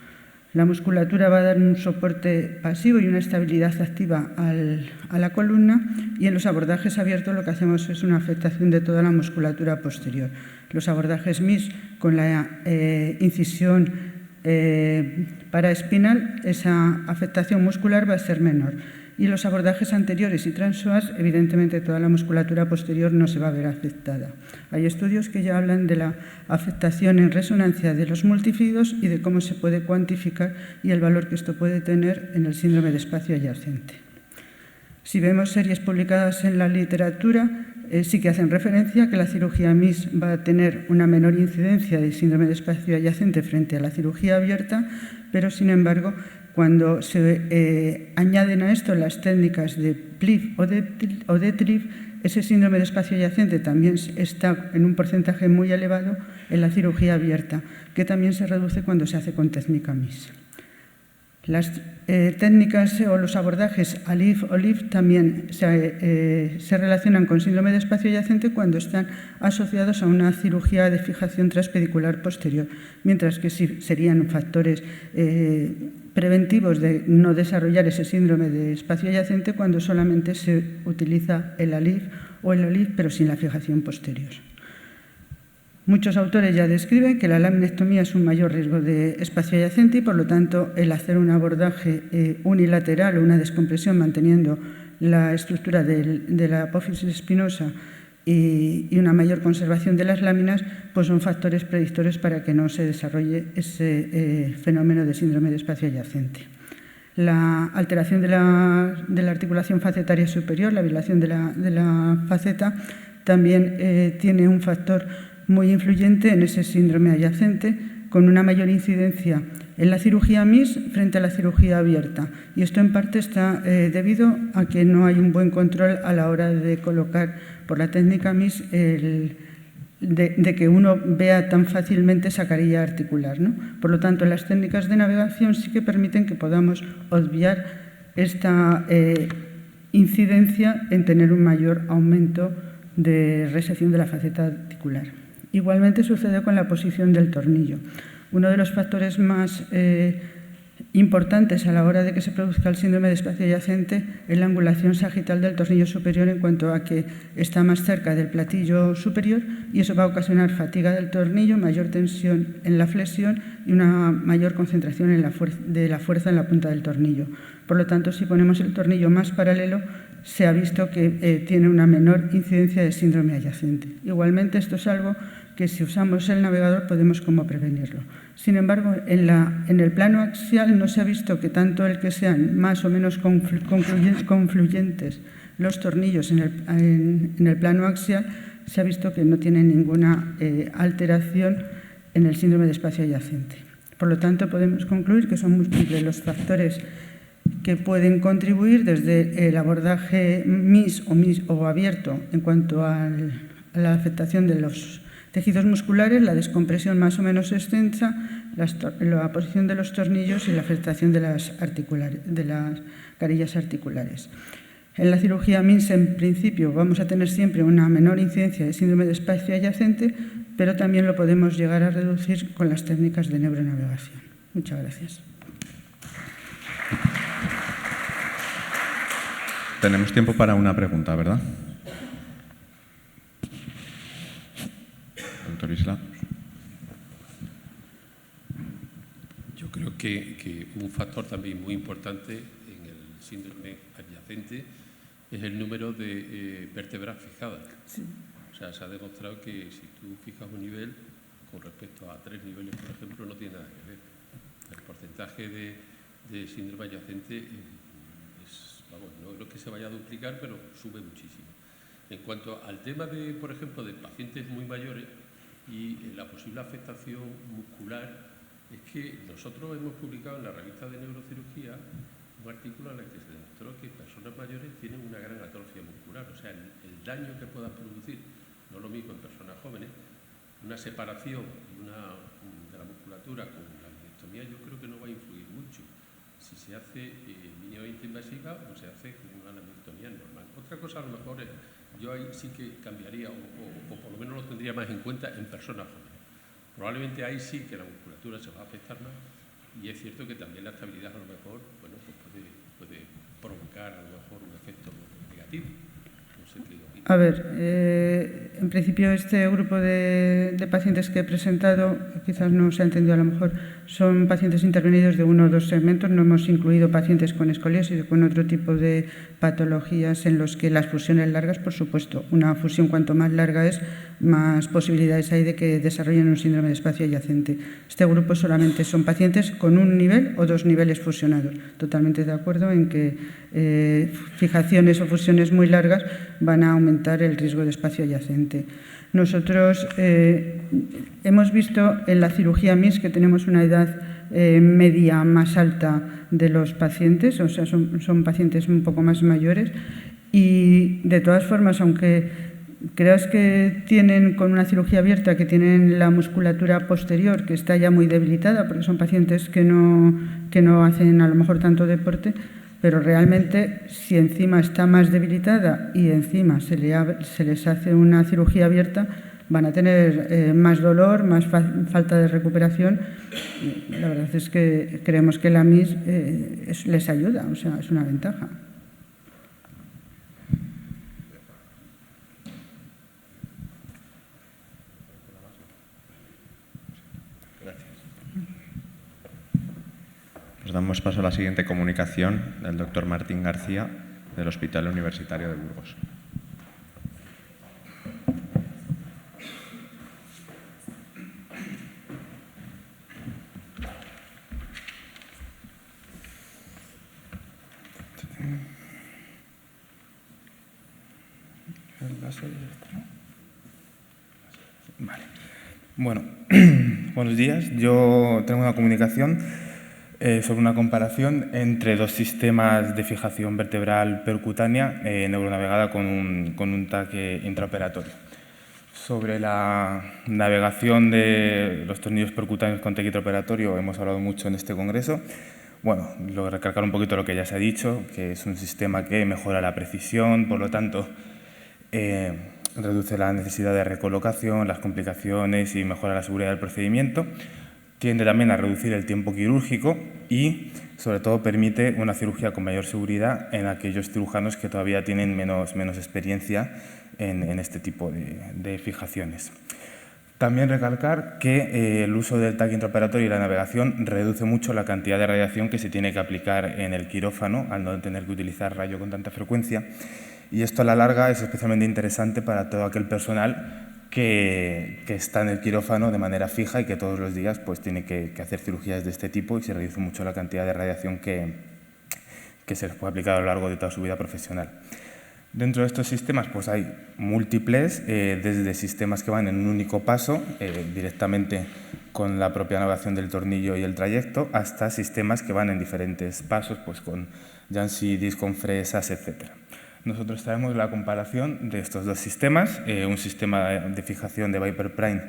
S11: La musculatura va a dar un soporte pasivo y una estabilidad activa a la columna, y en los abordajes abiertos lo que hacemos es una afectación de toda la musculatura posterior. Los abordajes MIS con la incisión paraespinal, esa afectación muscular va a ser menor. Y los abordajes anteriores y transpsoas, evidentemente toda la musculatura posterior no se va a ver afectada. Hay estudios que ya hablan de la afectación en resonancia de los multifluidos y de cómo se puede cuantificar y el valor que esto puede tener en el síndrome de espacio adyacente. Si vemos series publicadas en la literatura, sí que hacen referencia a que la cirugía MIS va a tener una menor incidencia de síndrome de espacio adyacente frente a la cirugía abierta, pero sin embargo, cuando se añaden a esto las técnicas de PLIF o de TRIF, ese síndrome de espacio adyacente también está en un porcentaje muy elevado en la cirugía abierta, que también se reduce cuando se hace con técnica MIS. Las técnicas o los abordajes ALIF o LIF también se relacionan con síndrome de espacio adyacente cuando están asociados a una cirugía de fijación transpedicular posterior, mientras que sí serían factores preventivos de no desarrollar ese síndrome de espacio adyacente cuando solamente se utiliza el ALIF o el OLIF, pero sin la fijación posterior. Muchos autores ya describen que la laminectomía es un mayor riesgo de espacio adyacente y, por lo tanto, el hacer un abordaje unilateral o una descompresión manteniendo la estructura de la apófisis espinosa y una mayor conservación de las láminas, pues son factores predictores para que no se desarrolle ese fenómeno de síndrome de espacio adyacente. La alteración de la articulación facetaria superior, la ablación de la faceta, también tiene un factor muy influyente en ese síndrome adyacente, con una mayor incidencia en la cirugía MIS frente a la cirugía abierta. Y esto en parte está debido a que no hay un buen control a la hora de colocar por la técnica MIS de que uno vea tan fácilmente esa carilla articular, ¿no? Por lo tanto, las técnicas de navegación sí que permiten que podamos obviar esta incidencia en tener un mayor aumento de resección de la faceta articular. Igualmente sucede con la posición del tornillo. Uno de los factores más importantes a la hora de que se produzca el síndrome de espacio adyacente es la angulación sagital del tornillo superior, en cuanto a que está más cerca del platillo superior, y eso va a ocasionar fatiga del tornillo, mayor tensión en la flexión y una mayor concentración de la fuerza en la punta del tornillo. Por lo tanto, si ponemos el tornillo más paralelo, se ha visto que tiene una menor incidencia de síndrome adyacente. Igualmente, esto es algo que si usamos el navegador podemos como prevenirlo. Sin embargo, en el plano axial no se ha visto que tanto el que sean más o menos confluyentes los tornillos en el plano axial, se ha visto que no tienen ninguna alteración en el síndrome de espacio adyacente. Por lo tanto, podemos concluir que son múltiples los factores que pueden contribuir, desde el abordaje MIS o abierto en cuanto a la afectación de los tejidos musculares, la descompresión más o menos extensa, la posición de los tornillos y la afectación de las carillas articulares. En la cirugía MIS, en principio, vamos a tener siempre una menor incidencia de síndrome de espacio adyacente, pero también lo podemos llegar a reducir con las técnicas de neuronavegación. Muchas gracias.
S1: Tenemos tiempo para una pregunta, ¿verdad? Doctor Isla.
S8: Yo creo que un factor también muy importante en el síndrome adyacente es el número de vértebras fijadas.
S11: Sí.
S8: O sea, se ha demostrado que si tú fijas un nivel con respecto a 3 niveles, por ejemplo, no tiene nada que ver. El porcentaje de síndrome adyacente no es que se vaya a duplicar, pero sube muchísimo. En cuanto al tema de, por ejemplo, de pacientes muy mayores y la posible afectación muscular, es que nosotros hemos publicado en la revista de neurocirugía un artículo en el que se demostró que personas mayores tienen una gran atrofia muscular, o sea, el daño que puedan producir, no lo mismo en personas jóvenes, una separación de la musculatura con la laminectomía, yo creo que no va a influir mucho si se hace mínimamente invasiva o se hace con una laminectomía normal. Otra cosa a lo mejor es, yo ahí sí que cambiaría o por lo menos lo tendría más en cuenta en personas jóvenes. Probablemente ahí sí que la musculatura se va a afectar más, y es cierto que también la estabilidad a lo mejor pues puede provocar a lo mejor un efecto negativo. No sé qué opinas.
S11: A ver, en principio este grupo de pacientes que he presentado, quizás no se ha entendido a lo mejor, son pacientes intervenidos de uno o dos segmentos. No hemos incluido pacientes con escoliosis o con otro tipo de patologías en los que las fusiones largas, por supuesto, una fusión cuanto más larga es, más posibilidades hay de que desarrollen un síndrome de espacio adyacente. Este grupo solamente son pacientes con un nivel o dos niveles fusionados. Totalmente de acuerdo en que fijaciones o fusiones muy largas van a aumentar el riesgo de espacio adyacente. Nosotros hemos visto en la cirugía MIS que tenemos una edad media más alta de los pacientes, o sea, son pacientes un poco más mayores, y de todas formas, aunque Creos que tienen, con una cirugía abierta, que tienen la musculatura posterior que está ya muy debilitada, porque son pacientes que no hacen a lo mejor tanto deporte, pero realmente si encima está más debilitada y encima se les hace una cirugía abierta, van a tener más dolor, más falta de recuperación. La verdad es que creemos que la MIS les ayuda, o sea, es una ventaja.
S1: Damos paso a la siguiente comunicación del doctor Martín García, del Hospital Universitario de Burgos.
S12: Vale. Bueno, buenos días. Yo tengo una comunicación sobre una comparación entre dos sistemas de fijación vertebral percutánea neuronavegada con un TAC intraoperatorio. Sobre la navegación de los tornillos percutáneos con TAC intraoperatorio hemos hablado mucho en este congreso. Bueno, recalcar un poquito lo que ya se ha dicho, que es un sistema que mejora la precisión, por lo tanto, reduce la necesidad de recolocación, las complicaciones y mejora la seguridad del procedimiento. Tiende también a reducir el tiempo quirúrgico y, sobre todo, permite una cirugía con mayor seguridad en aquellos cirujanos que todavía tienen menos experiencia en este tipo de fijaciones. También recalcar que el uso del TAC intraoperatorio y la navegación reduce mucho la cantidad de radiación que se tiene que aplicar en el quirófano al no tener que utilizar rayo con tanta frecuencia. Y esto a la larga es especialmente interesante para todo aquel personal que está en el quirófano de manera fija y que todos los días pues, tiene que hacer cirugías de este tipo y se reduce mucho la cantidad de radiación que se les puede aplicar a lo largo de toda su vida profesional. Dentro de estos sistemas pues, hay múltiples, desde sistemas que van en un único paso, directamente con la propia navegación del tornillo y el trayecto, hasta sistemas que van en diferentes pasos, pues, con Jansi, con fresas, etc. Nosotros traemos la comparación de estos dos sistemas, un sistema de fijación de Viper Prime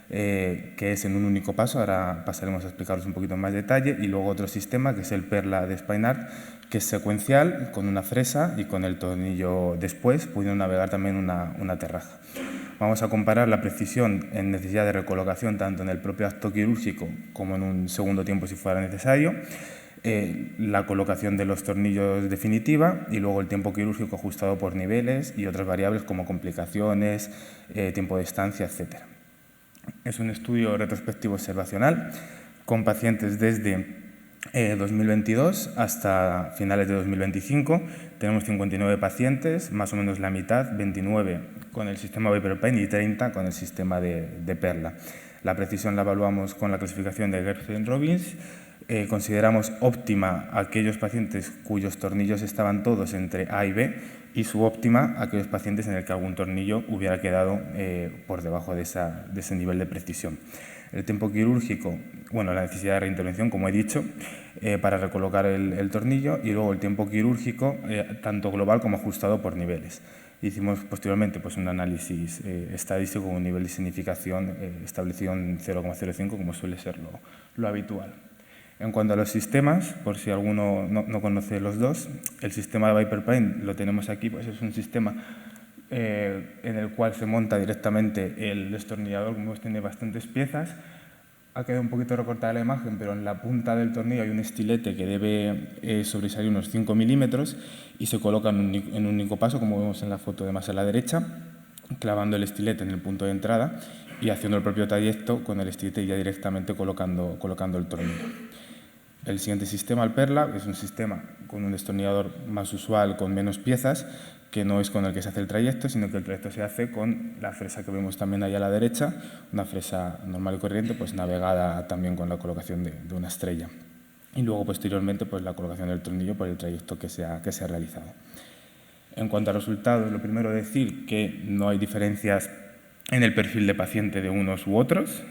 S12: que es en un único paso, ahora pasaremos a explicaros un poquito más detalle, y luego otro sistema que es el Perla de Spinart, que es secuencial, con una fresa y con el tornillo después, pudiendo navegar también una terraja. Vamos a comparar la precisión en necesidad de recolocación tanto en el propio acto quirúrgico como en un segundo tiempo si fuera necesario, la colocación de los tornillos definitiva y luego el tiempo quirúrgico ajustado por niveles y otras variables como complicaciones, tiempo de estancia, etc. Es un estudio retrospectivo observacional con pacientes desde 2022 hasta finales de 2025. Tenemos 59 pacientes, más o menos la mitad, 29 con el sistema Viper Prime y 30 con el sistema de Perla. La precisión la evaluamos con la clasificación de Gersten-Robbins. Consideramos óptima a aquellos pacientes cuyos tornillos estaban todos entre A y B y subóptima a aquellos pacientes en el que algún tornillo hubiera quedado por debajo de ese nivel de precisión. El tiempo quirúrgico, bueno, la necesidad de reintervención, como he dicho, para recolocar el tornillo, y luego el tiempo quirúrgico, tanto global como ajustado por niveles. Hicimos posteriormente pues, un análisis estadístico con un nivel de significación establecido en 0,05, como suele ser lo habitual. En cuanto a los sistemas, por si alguno no conoce los dos, el sistema de Viper Prime lo tenemos aquí, pues es un sistema en el cual se monta directamente el destornillador, como ves, tiene bastantes piezas. Ha quedado un poquito recortada la imagen, pero en la punta del tornillo hay un estilete que debe sobresalir unos 5 milímetros y se coloca en un único paso, como vemos en la foto de más a la derecha, clavando el estilete en el punto de entrada y haciendo el propio trayecto con el estilete ya directamente colocando el tornillo. El siguiente sistema, el Perla, es un sistema con un destornillador más usual, con menos piezas, que no es con el que se hace el trayecto, sino que el trayecto se hace con la fresa que vemos también ahí a la derecha, una fresa normal y corriente, pues navegada también con la colocación de una estrella. Y luego, posteriormente, pues la colocación del tornillo por el trayecto que se ha realizado. En cuanto a resultados, lo primero decir que no hay diferencias en el perfil de paciente de unos u otros.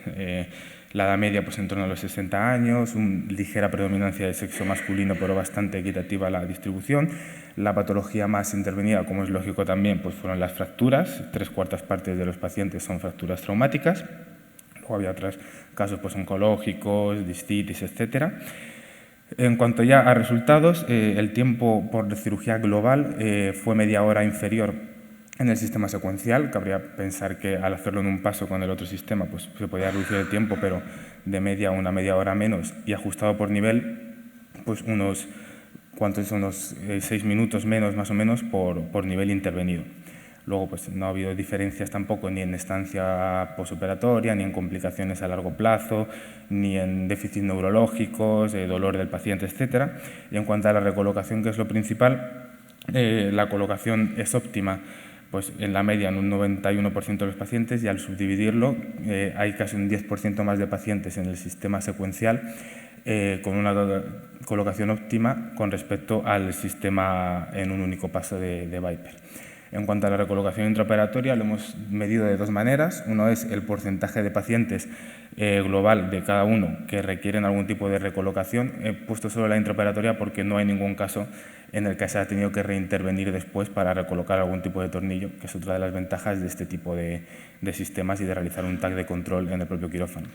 S12: La edad media pues en torno a los 60 años, una ligera predominancia de sexo masculino pero bastante equitativa la distribución. La patología más intervenida, como es lógico también, pues fueron las fracturas. 3/4 partes de los pacientes son fracturas traumáticas. Luego había otros casos pues, oncológicos, discitis, etc. En cuanto ya a resultados, el tiempo por cirugía global fue media hora inferior en el sistema secuencial. Cabría pensar que al hacerlo en un paso con el otro sistema pues, se podía reducir el tiempo, pero de media una media hora menos, y ajustado por nivel, pues unos 6 minutos menos más o menos por nivel intervenido. Luego pues, no ha habido diferencias tampoco ni en estancia posoperatoria, ni en complicaciones a largo plazo, ni en déficits neurológicos, dolor del paciente, etc. Y en cuanto a la recolocación, que es lo principal, la colocación es óptima pues, en la media en un 91% de los pacientes, y al subdividirlo hay casi un 10% más de pacientes en el sistema secuencial con una colocación óptima con respecto al sistema en un único paso de Viper. En cuanto a la recolocación intraoperatoria, lo hemos medido de dos maneras. Uno es el porcentaje de pacientes global de cada uno que requieren algún tipo de recolocación. He puesto solo la intraoperatoria porque no hay ningún caso en el que se ha tenido que reintervenir después para recolocar algún tipo de tornillo, que es otra de las ventajas de este tipo de sistemas y de realizar un TAC de control en el propio quirófano.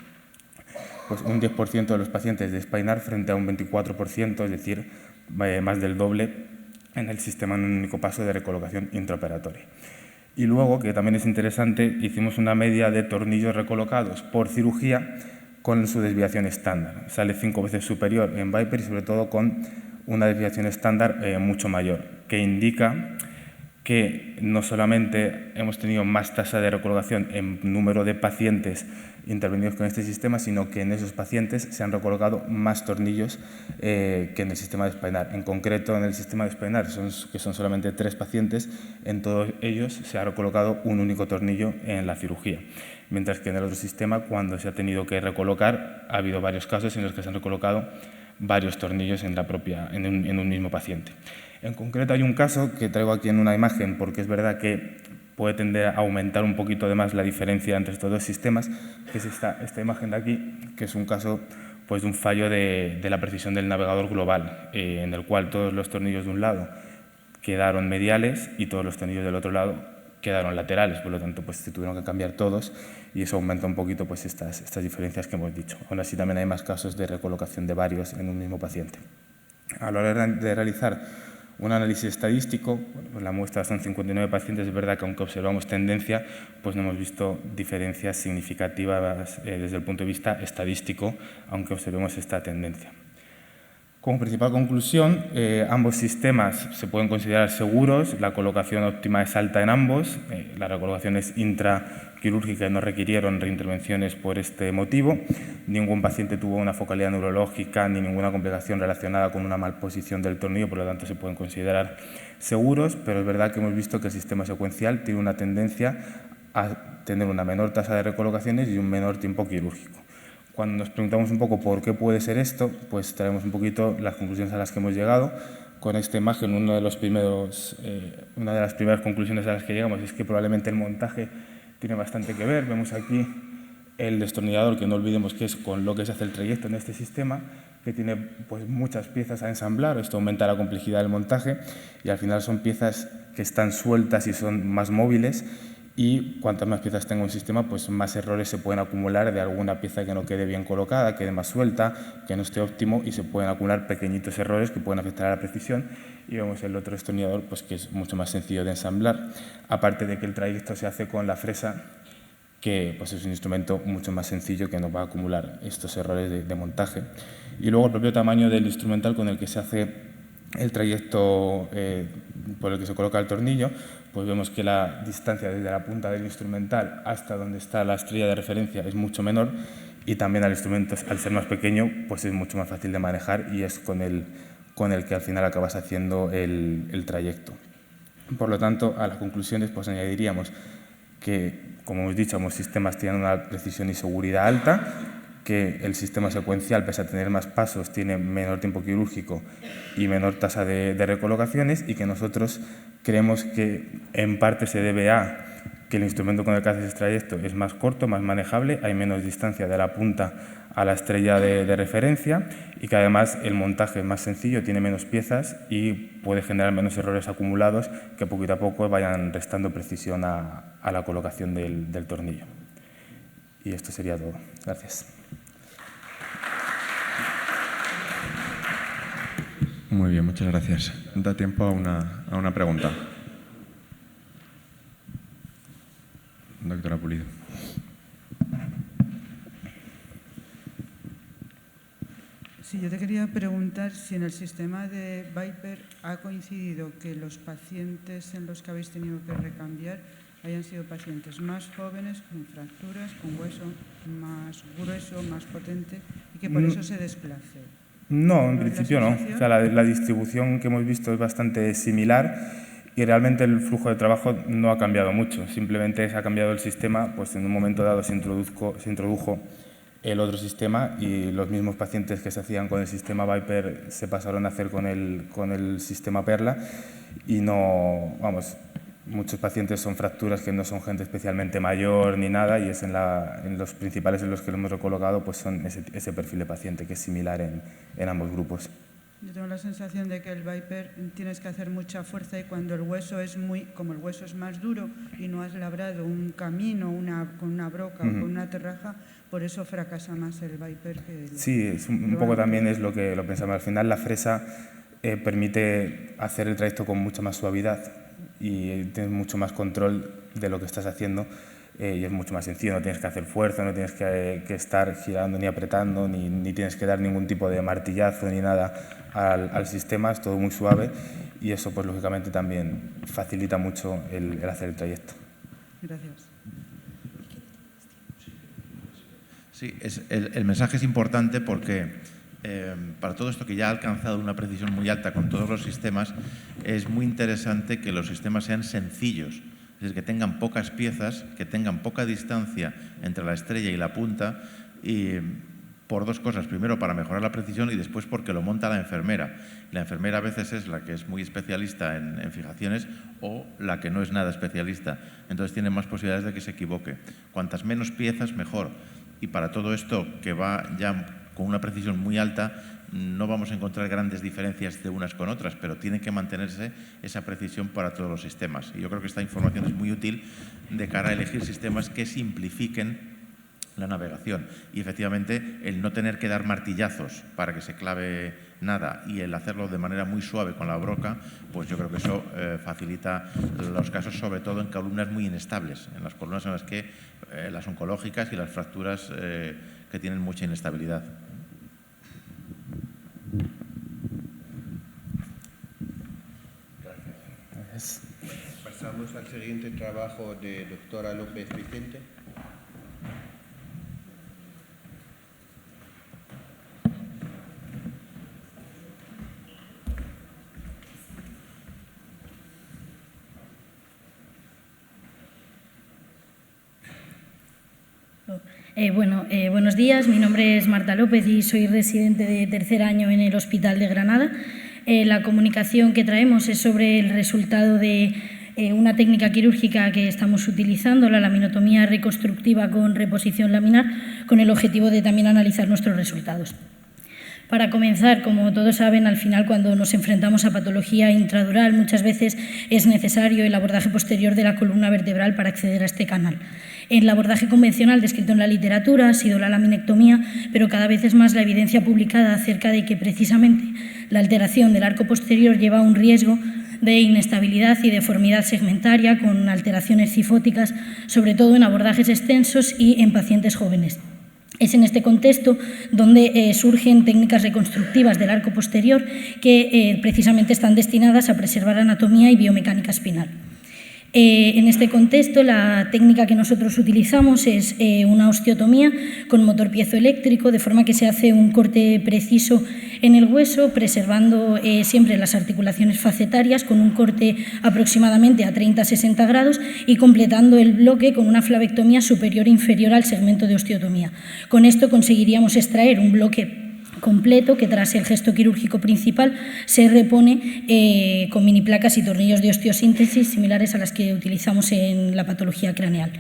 S12: Pues un 10% de los pacientes de Spine-Arc frente a un 24%, es decir, más del doble en el sistema en un único paso de recolocación intraoperatoria. Y luego, que también es interesante, hicimos una media de tornillos recolocados por cirugía con su desviación estándar. Sale 5 veces superior en Viper y sobre todo con una desviación estándar mucho mayor, que indica que no solamente hemos tenido más tasa de recolocación en número de pacientes intervenidos con este sistema, sino que en esos pacientes se han recolocado más tornillos que en el sistema de Spine-Arc. En concreto, en el sistema de Spine-Arc, que son solamente 3 pacientes, en todos ellos se ha recolocado un único tornillo en la cirugía. Mientras que en el otro sistema, cuando se ha tenido que recolocar, ha habido varios casos en los que se han recolocado varios tornillos en un mismo paciente. En concreto, hay un caso que traigo aquí en una imagen, porque es verdad que puede tender a aumentar un poquito de más la diferencia entre estos dos sistemas, que es esta imagen de aquí, que es un caso pues, de un fallo de la precisión del navegador global, en el cual todos los tornillos de un lado quedaron mediales y todos los tornillos del otro lado quedaron laterales, por lo tanto pues, se tuvieron que cambiar todos, y eso aumenta un poquito pues, estas diferencias que hemos dicho. Aún así también hay más casos de recolocación de varios en un mismo paciente. A la hora de realizar un análisis estadístico, bueno, pues la muestra son 59 pacientes, es verdad que aunque observamos tendencia, pues no hemos visto diferencias significativas desde el punto de vista estadístico, aunque observemos esta tendencia. Como principal conclusión, ambos sistemas se pueden considerar seguros, la colocación óptima es alta en ambos, las recolocaciones intraquirúrgicas no requirieron reintervenciones por este motivo, ningún paciente tuvo una focalidad neurológica ni ninguna complicación relacionada con una malposición del tornillo, por lo tanto se pueden considerar seguros, pero es verdad que hemos visto que el sistema secuencial tiene una tendencia a tener una menor tasa de recolocaciones y un menor tiempo quirúrgico. Cuando nos preguntamos un poco por qué puede ser esto, pues traemos un poquito las conclusiones a las que hemos llegado. Con esta imagen, una de las primeras conclusiones a las que llegamos es que probablemente el montaje tiene bastante que ver. Vemos aquí el destornillador, que no olvidemos que es con lo que se hace el trayecto en este sistema, que tiene pues, muchas piezas a ensamblar. Esto aumenta la complejidad del montaje y al final son piezas que están sueltas y son más móviles, y cuantas más piezas tenga un sistema, pues más errores se pueden acumular de alguna pieza que no quede bien colocada, quede más suelta, que no esté óptimo, y se pueden acumular pequeñitos errores que pueden afectar a la precisión. Y vemos el otro destornillador, pues que es mucho más sencillo de ensamblar, aparte de que el trayecto se hace con la fresa, que pues es un instrumento mucho más sencillo que no va a acumular estos errores de montaje. Y luego el propio tamaño del instrumental con el que se hace el trayecto por el que se coloca el tornillo, pues vemos que la distancia desde la punta del instrumental hasta donde está la estrella de referencia es mucho menor, y también al instrumento, al ser más pequeño, pues es mucho más fácil de manejar, y es con el que al final acabas haciendo el trayecto. Por lo tanto, a las conclusiones pues añadiríamos que, como hemos dicho, ambos sistemas tienen una precisión y seguridad alta, que el sistema secuencial, pese a tener más pasos, tiene menor tiempo quirúrgico y menor tasa de recolocaciones, y que nosotros creemos que en parte se debe a que el instrumento con el que haces este trayecto es más corto, más manejable, hay menos distancia de la punta a la estrella de referencia y que además el montaje es más sencillo, tiene menos piezas y puede generar menos errores acumulados que poquito a poco vayan restando precisión a la colocación del tornillo. Y esto sería todo. Gracias.
S1: Muy bien, muchas gracias. Da tiempo a una pregunta. Doctora Pulido.
S11: Sí, yo te quería preguntar si en el sistema de Viper ha coincidido que los pacientes en los que habéis tenido que recambiar hayan sido pacientes más jóvenes, con fracturas, con hueso más grueso, más potente, y que por eso se desplace.
S12: No, en principio no. O sea, la distribución que hemos visto es bastante similar y realmente el flujo de trabajo no ha cambiado mucho. Simplemente se ha cambiado el sistema, pues en un momento dado se introdujo el otro sistema y los mismos pacientes que se hacían con el sistema Viper se pasaron a hacer con el sistema Perla y no, vamos, muchos pacientes son fracturas que no son gente especialmente mayor ni nada y es en los principales en los que lo hemos recolocado pues son ese perfil de paciente que es similar en ambos grupos.
S11: Yo tengo la sensación de que el Viper tienes que hacer mucha fuerza y cuando el hueso es como el hueso es más duro y no has labrado un camino con una broca o con una terraja, por eso fracasa más el Viper que el...
S12: Sí, es un poco también es lo que lo pensamos. Al final la fresa permite hacer el trayecto con mucha más suavidad y tienes mucho más control de lo que estás haciendo y es mucho más sencillo, no tienes que hacer fuerza, no tienes que estar girando ni apretando, ni tienes que dar ningún tipo de martillazo ni nada al sistema, es todo muy suave y eso pues lógicamente también facilita mucho el hacer el trayecto.
S11: Gracias.
S4: Sí, el mensaje es importante porque para todo esto que ya ha alcanzado una precisión muy alta con todos los sistemas, es muy interesante que los sistemas sean sencillos, es decir, que tengan pocas piezas, que tengan poca distancia entre la estrella y la punta, y por dos cosas. Primero, para mejorar la precisión y después porque lo monta la enfermera. La enfermera a veces es la que es muy especialista en fijaciones o la que no es nada especialista. Entonces tiene más posibilidades de que se equivoque. Cuantas menos piezas, mejor. Y para todo esto, que va ya con una precisión muy alta, no vamos a encontrar grandes diferencias de unas con otras, pero tiene que mantenerse esa precisión para todos los sistemas. Y yo creo que esta información es muy útil de cara a elegir sistemas que simplifiquen la navegación. Y efectivamente, el no tener que dar martillazos para que se clave nada y el hacerlo de manera muy suave con la broca, pues yo creo que eso facilita los casos, sobre todo en columnas muy inestables, en las columnas en las que las oncológicas y las fracturas que tienen mucha inestabilidad.
S9: Gracias. Pasamos al siguiente trabajo de doctora López Vicente.
S13: Buenos días, mi nombre es Marta López y soy residente de tercer año en el Hospital de Granada. La comunicación que traemos es sobre el resultado de una técnica quirúrgica que estamos utilizando, la laminotomía reconstructiva con reposición laminar, con el objetivo de también analizar nuestros resultados. Para comenzar, como todos saben, al final cuando nos enfrentamos a patología intradural muchas veces es necesario el abordaje posterior de la columna vertebral para acceder a este canal. El abordaje convencional descrito en la literatura ha sido la laminectomía, pero cada vez es más la evidencia publicada acerca de que precisamente la alteración del arco posterior lleva a un riesgo de inestabilidad y deformidad segmentaria con alteraciones cifóticas, sobre todo en abordajes extensos y en pacientes jóvenes. Es en este contexto donde surgen técnicas reconstructivas del arco posterior que precisamente están destinadas a preservar anatomía y biomecánica espinal. En este contexto, la técnica que nosotros utilizamos es una osteotomía con motor piezoeléctrico, de forma que se hace un corte preciso en el hueso, preservando siempre las articulaciones facetarias con un corte aproximadamente a 30-60 grados y completando el bloque con una flavectomía superior e inferior al segmento de osteotomía. Con esto conseguiríamos extraer un bloque completo que tras el gesto quirúrgico principal se repone con mini placas y tornillos de osteosíntesis similares a las que utilizamos en la patología craneal.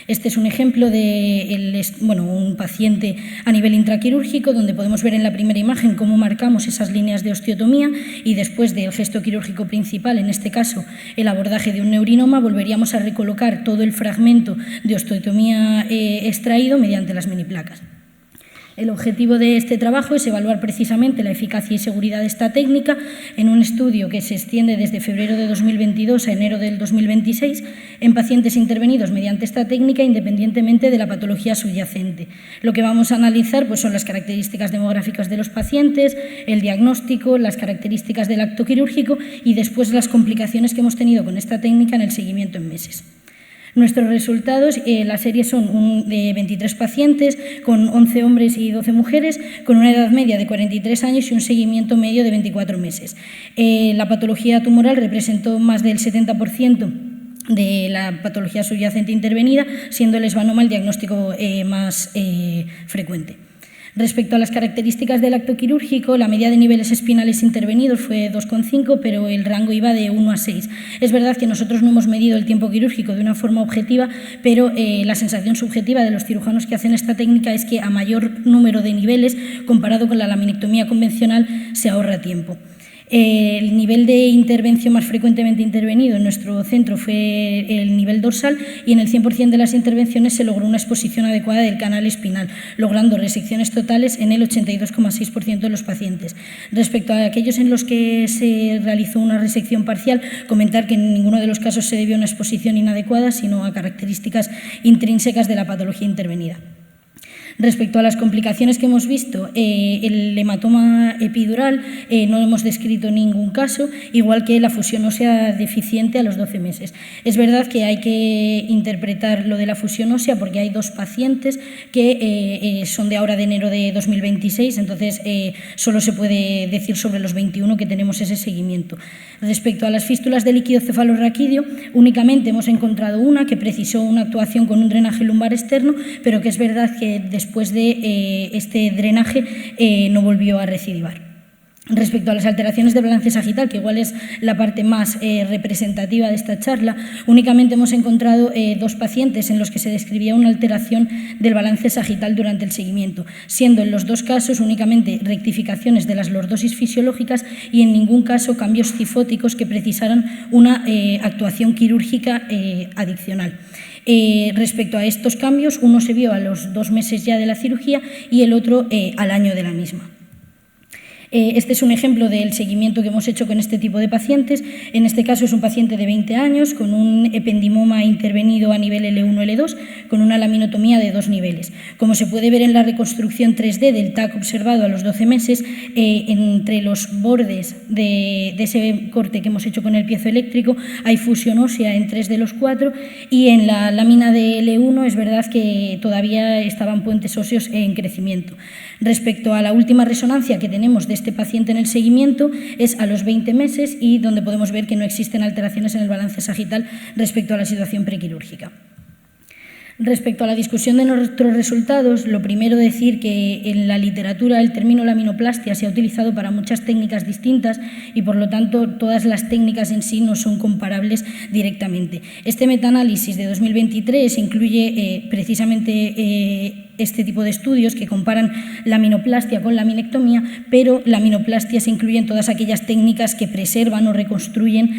S13: Este es un ejemplo de un paciente a nivel intraquirúrgico donde podemos ver en la primera imagen cómo marcamos esas líneas de osteotomía y después del gesto quirúrgico principal, en este caso el abordaje de un neurinoma, volveríamos a recolocar todo el fragmento de osteotomía extraído mediante las mini placas. El objetivo de este trabajo es evaluar precisamente la eficacia y seguridad de esta técnica en un estudio que se extiende desde febrero de 2022 a enero del 2026 en pacientes intervenidos mediante esta técnica independientemente de la patología subyacente. Lo que vamos a analizar pues, son las características demográficas de los pacientes, el diagnóstico, las características del acto quirúrgico y después las complicaciones que hemos tenido con esta técnica en el seguimiento en meses. Nuestros resultados, la serie son de 23 pacientes, con 11 hombres y 12 mujeres, con una edad media de 43 años y un seguimiento medio de 24 meses. La patología tumoral representó más del 70% de la patología subyacente intervenida, siendo el esvanoma el diagnóstico más frecuente. Respecto a las características del acto quirúrgico, la media de niveles espinales intervenidos fue 2,5, pero el rango iba de 1 a 6. Es verdad que nosotros no hemos medido el tiempo quirúrgico de una forma objetiva, pero la sensación subjetiva de los cirujanos que hacen esta técnica es que a mayor número de niveles, comparado con la laminectomía convencional, se ahorra tiempo. El nivel de intervención más frecuentemente intervenido en nuestro centro fue el nivel dorsal y en el 100% de las intervenciones se logró una exposición adecuada del canal espinal, logrando resecciones totales en el 82,6% de los pacientes. Respecto a aquellos en los que se realizó una resección parcial, comentar que en ninguno de los casos se debió a una exposición inadecuada, sino a características intrínsecas de la patología intervenida. Respecto a las complicaciones que hemos visto, el hematoma epidural no hemos descrito ningún caso, igual que la fusión ósea deficiente a los 12 meses. Es verdad que hay que interpretar lo de la fusión ósea porque hay 2 pacientes que son de ahora de enero de 2026, entonces solo se puede decir sobre los 21 que tenemos ese seguimiento. Respecto a las fístulas de líquido cefalorraquídeo, únicamente hemos encontrado una que precisó una actuación con un drenaje lumbar externo, pero que es verdad que después de este drenaje no volvió a recidivar. Respecto a las alteraciones del balance sagital, que igual es la parte más representativa de esta charla, únicamente hemos encontrado 2 pacientes en los que se describía una alteración del balance sagital durante el seguimiento, siendo en los 2 casos únicamente rectificaciones de las lordosis fisiológicas y en ningún caso cambios cifóticos que precisaran una actuación quirúrgica adicional. Respecto a estos cambios, uno se vio a los 2 meses ya de la cirugía y el otro al año de la misma. Este es un ejemplo del seguimiento que hemos hecho con este tipo de pacientes. En este caso es un paciente de 20 años con un ependimoma intervenido a nivel L1-L2 con una laminotomía de 2 niveles. Como se puede ver en la reconstrucción 3D del TAC observado a los 12 meses, entre los bordes de ese corte que hemos hecho con el piezoeléctrico hay fusión ósea en 3 de los 4 y en la lámina de L1 es verdad que todavía estaban puentes óseos en crecimiento. Respecto a la última resonancia que tenemos de este paciente en el seguimiento es a los 20 meses y donde podemos ver que no existen alteraciones en el balance sagital respecto a la situación prequirúrgica. Respecto a la discusión de nuestros resultados, lo primero decir que en la literatura el término laminoplastia se ha utilizado para muchas técnicas distintas y por lo tanto todas las técnicas en sí no son comparables directamente. Este metaanálisis de 2023 incluye precisamente este tipo de estudios que comparan laminoplastia con laminectomía, pero laminoplastia se incluye en todas aquellas técnicas que preservan o reconstruyen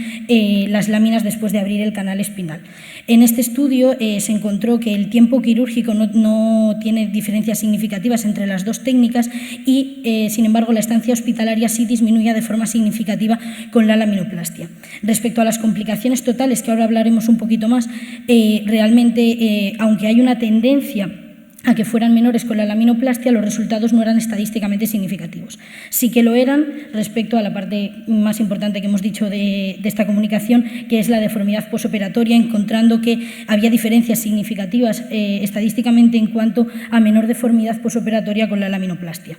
S13: las láminas después de abrir el canal espinal. En este estudio se encontró que el tiempo quirúrgico no tiene diferencias significativas entre las 2 técnicas y, sin embargo, la estancia hospitalaria sí disminuía de forma significativa con la laminoplastia. Respecto a las complicaciones totales, que ahora hablaremos un poquito más, realmente, aunque hay una tendencia a que fueran menores con la laminoplastia, los resultados no eran estadísticamente significativos. Sí que lo eran respecto a la parte más importante que hemos dicho de esta comunicación, que es la deformidad posoperatoria, encontrando que había diferencias significativas estadísticamente en cuanto a menor deformidad posoperatoria con la laminoplastia.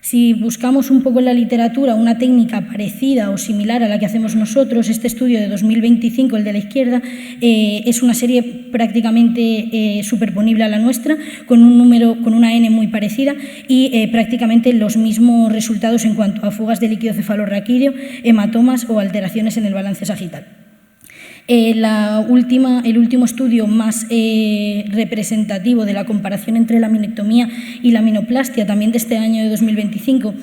S13: Si buscamos un poco en la literatura una técnica parecida o similar a la que hacemos nosotros, este estudio de 2025, el de la izquierda, es una serie prácticamente superponible a la nuestra, con una N muy parecida y prácticamente los mismos resultados en cuanto a fugas de líquido cefalorraquídeo, hematomas o alteraciones en el balance sagital. El último estudio más representativo de la comparación entre la laminectomía y la laminoplastia, también de este año de 2025,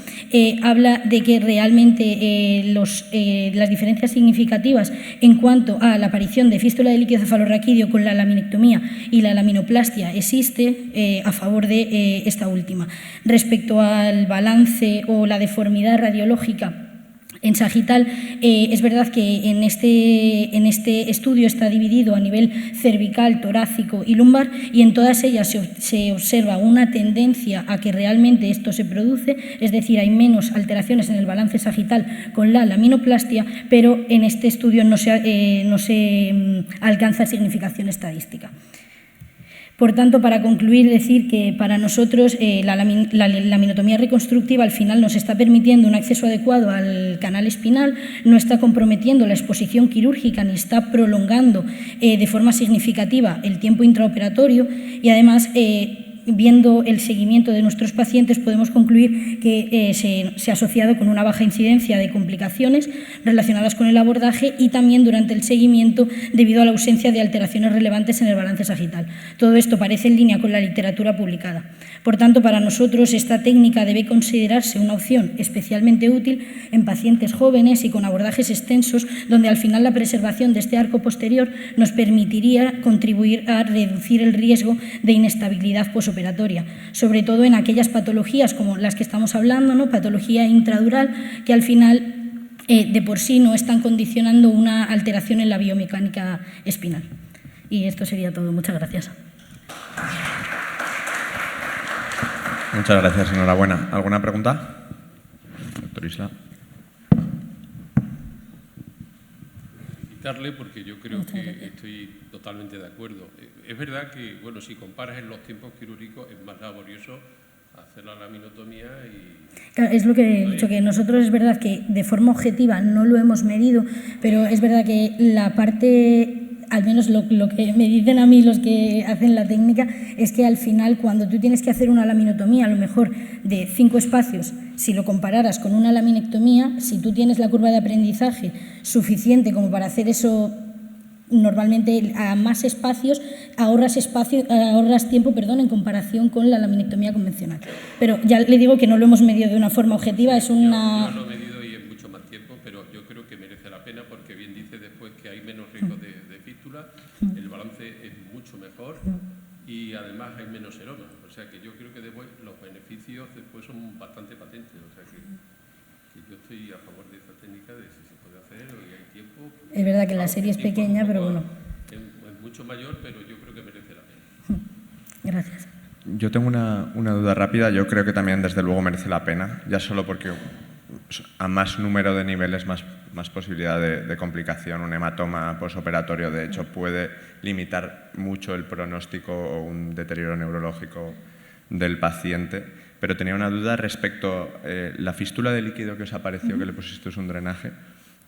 S13: habla de que realmente las diferencias significativas en cuanto a la aparición de fístula de líquido cefalorraquídeo con la laminectomía y la laminoplastia existe a favor de esta última. Respecto al balance o la deformidad radiológica en sagital, es verdad que en este estudio está dividido a nivel cervical, torácico y lumbar, y en todas ellas se observa una tendencia a que realmente esto se produce, es decir, hay menos alteraciones en el balance sagital con la laminoplastia, pero en este estudio no se alcanza significación estadística. Por tanto, para concluir, decir que para nosotros la laminotomía reconstructiva al final nos está permitiendo un acceso adecuado al canal espinal, no está comprometiendo la exposición quirúrgica ni está prolongando de forma significativa el tiempo intraoperatorio y además viendo el seguimiento de nuestros pacientes podemos concluir que se ha asociado con una baja incidencia de complicaciones relacionadas con el abordaje y también durante el seguimiento debido a la ausencia de alteraciones relevantes en el balance sagital. Todo esto parece en línea con la literatura publicada. Por tanto, para nosotros esta técnica debe considerarse una opción especialmente útil en pacientes jóvenes y con abordajes extensos, donde al final la preservación de este arco posterior nos permitiría contribuir a reducir el riesgo de inestabilidad posoperatoria, sobre todo en aquellas patologías como las que estamos hablando, ¿no? Patología intradural, que al final de por sí no están condicionando una alteración en la biomecánica espinal. Y esto sería todo. Muchas gracias.
S1: Muchas gracias, enhorabuena. ¿Alguna pregunta? Doctor Isla.
S8: Porque yo creo que estoy totalmente de acuerdo. Es verdad que, bueno, si comparas en los tiempos quirúrgicos es más laborioso hacer la laminotomía y...
S13: Claro, es lo que he dicho, que nosotros es verdad que de forma objetiva no lo hemos medido, pero es verdad que la parte, al menos lo que me dicen a mí los que hacen la técnica, es que al final cuando tú tienes que hacer una laminotomía, a lo mejor de 5 espacios, si lo compararas con una laminectomía, si tú tienes la curva de aprendizaje suficiente como para hacer eso normalmente a más espacios, ahorras tiempo en comparación con la laminectomía convencional. Pero ya le digo que no lo hemos medido de una forma objetiva, es una...
S8: Yo lo he medido y es mucho más tiempo, pero yo creo que merece la pena porque bien dice después que hay menos riesgo de fístula, el balance es mucho mejor y además hay menos seroma. O sea que yo creo que después los beneficios después son bastante patentes. O sea que yo estoy a favor de esta técnica de si se puede hacer o hay tiempo.
S13: Es verdad que la serie es pequeña, pero bueno.
S8: Es mucho mayor, pero yo creo que merece la pena.
S13: Gracias.
S1: Yo tengo una duda rápida. Yo creo que también, desde luego, merece la pena, ya solo porque a más número de niveles, más posibilidad de complicación. Un hematoma posoperatorio, de hecho, puede limitar mucho el pronóstico o un deterioro neurológico del paciente. Pero tenía una duda respecto a la fístula de líquido que os apareció, que le pusisteis un drenaje.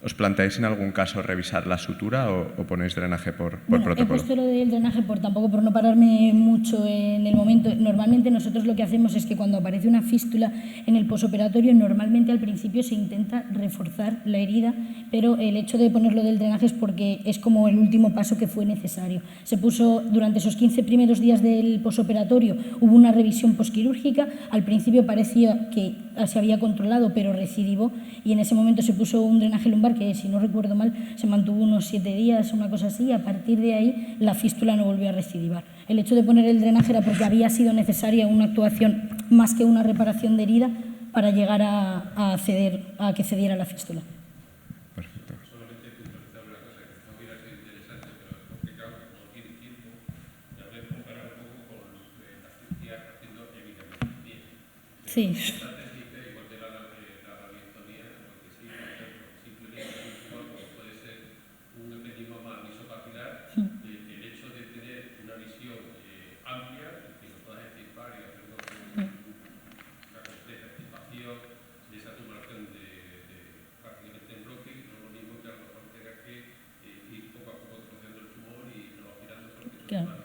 S1: ¿Os planteáis en algún caso revisar la sutura o ponéis drenaje por protocolo?
S13: He puesto lo del drenaje tampoco por no pararme mucho en el momento. Normalmente nosotros lo que hacemos es que cuando aparece una fístula en el posoperatorio, normalmente al principio se intenta reforzar la herida, pero el hecho de ponerlo del drenaje es porque es como el último paso que fue necesario. Se puso durante esos 15 primeros días del posoperatorio, hubo una revisión posquirúrgica. Al principio parecía que se había controlado, pero recidivó, y en ese momento se puso un drenaje lumbar que, si no recuerdo mal, se mantuvo unos 7 días, una cosa así, y a partir de ahí la fístula no volvió a recidivar. El hecho de poner el drenaje era porque había sido necesaria una actuación más que una reparación de herida para llegar a que cediera la fístula.
S1: Perfecto.
S8: Solamente puntualizar una cosa que no hubiera sido interesante, pero es complicado, no tiene tiempo, y habría que comparar un poco con la cirugía haciendo evidentemente.
S13: Sí.
S8: Una completa extirpación
S13: Claro.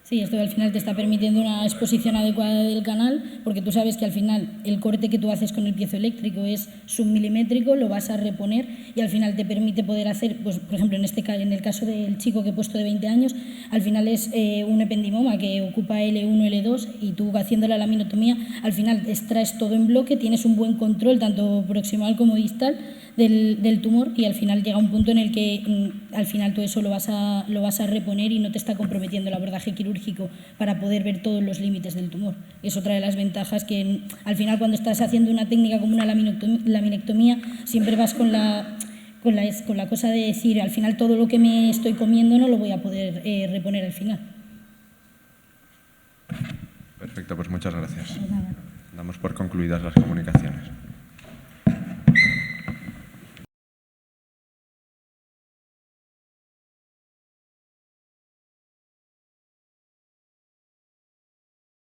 S13: Sí, esto al final te está permitiendo una exposición adecuada del canal, porque tú sabes que al final el corte que tú haces con el piezoeléctrico es submilimétrico, lo vas a reponer y al final te permite poder hacer, pues, por ejemplo, en el caso del chico que he puesto de 20 años, al final es un ependimoma que ocupa L1, L2 y tú haciendo la laminotomía, al final extraes todo en bloque, tienes un buen control tanto proximal como distal del tumor y al final llega un punto en el que al final todo eso lo vas a reponer y no te está comprometiendo el abordaje quirúrgico para poder ver todos los límites del tumor. Es otra de las ventajas que al final cuando estás haciendo una técnica como una laminectomía siempre vas con la cosa de decir al final todo lo que me estoy comiendo no lo voy a poder reponer al final.
S1: Perfecto, pues muchas gracias. Damos por concluidas las comunicaciones.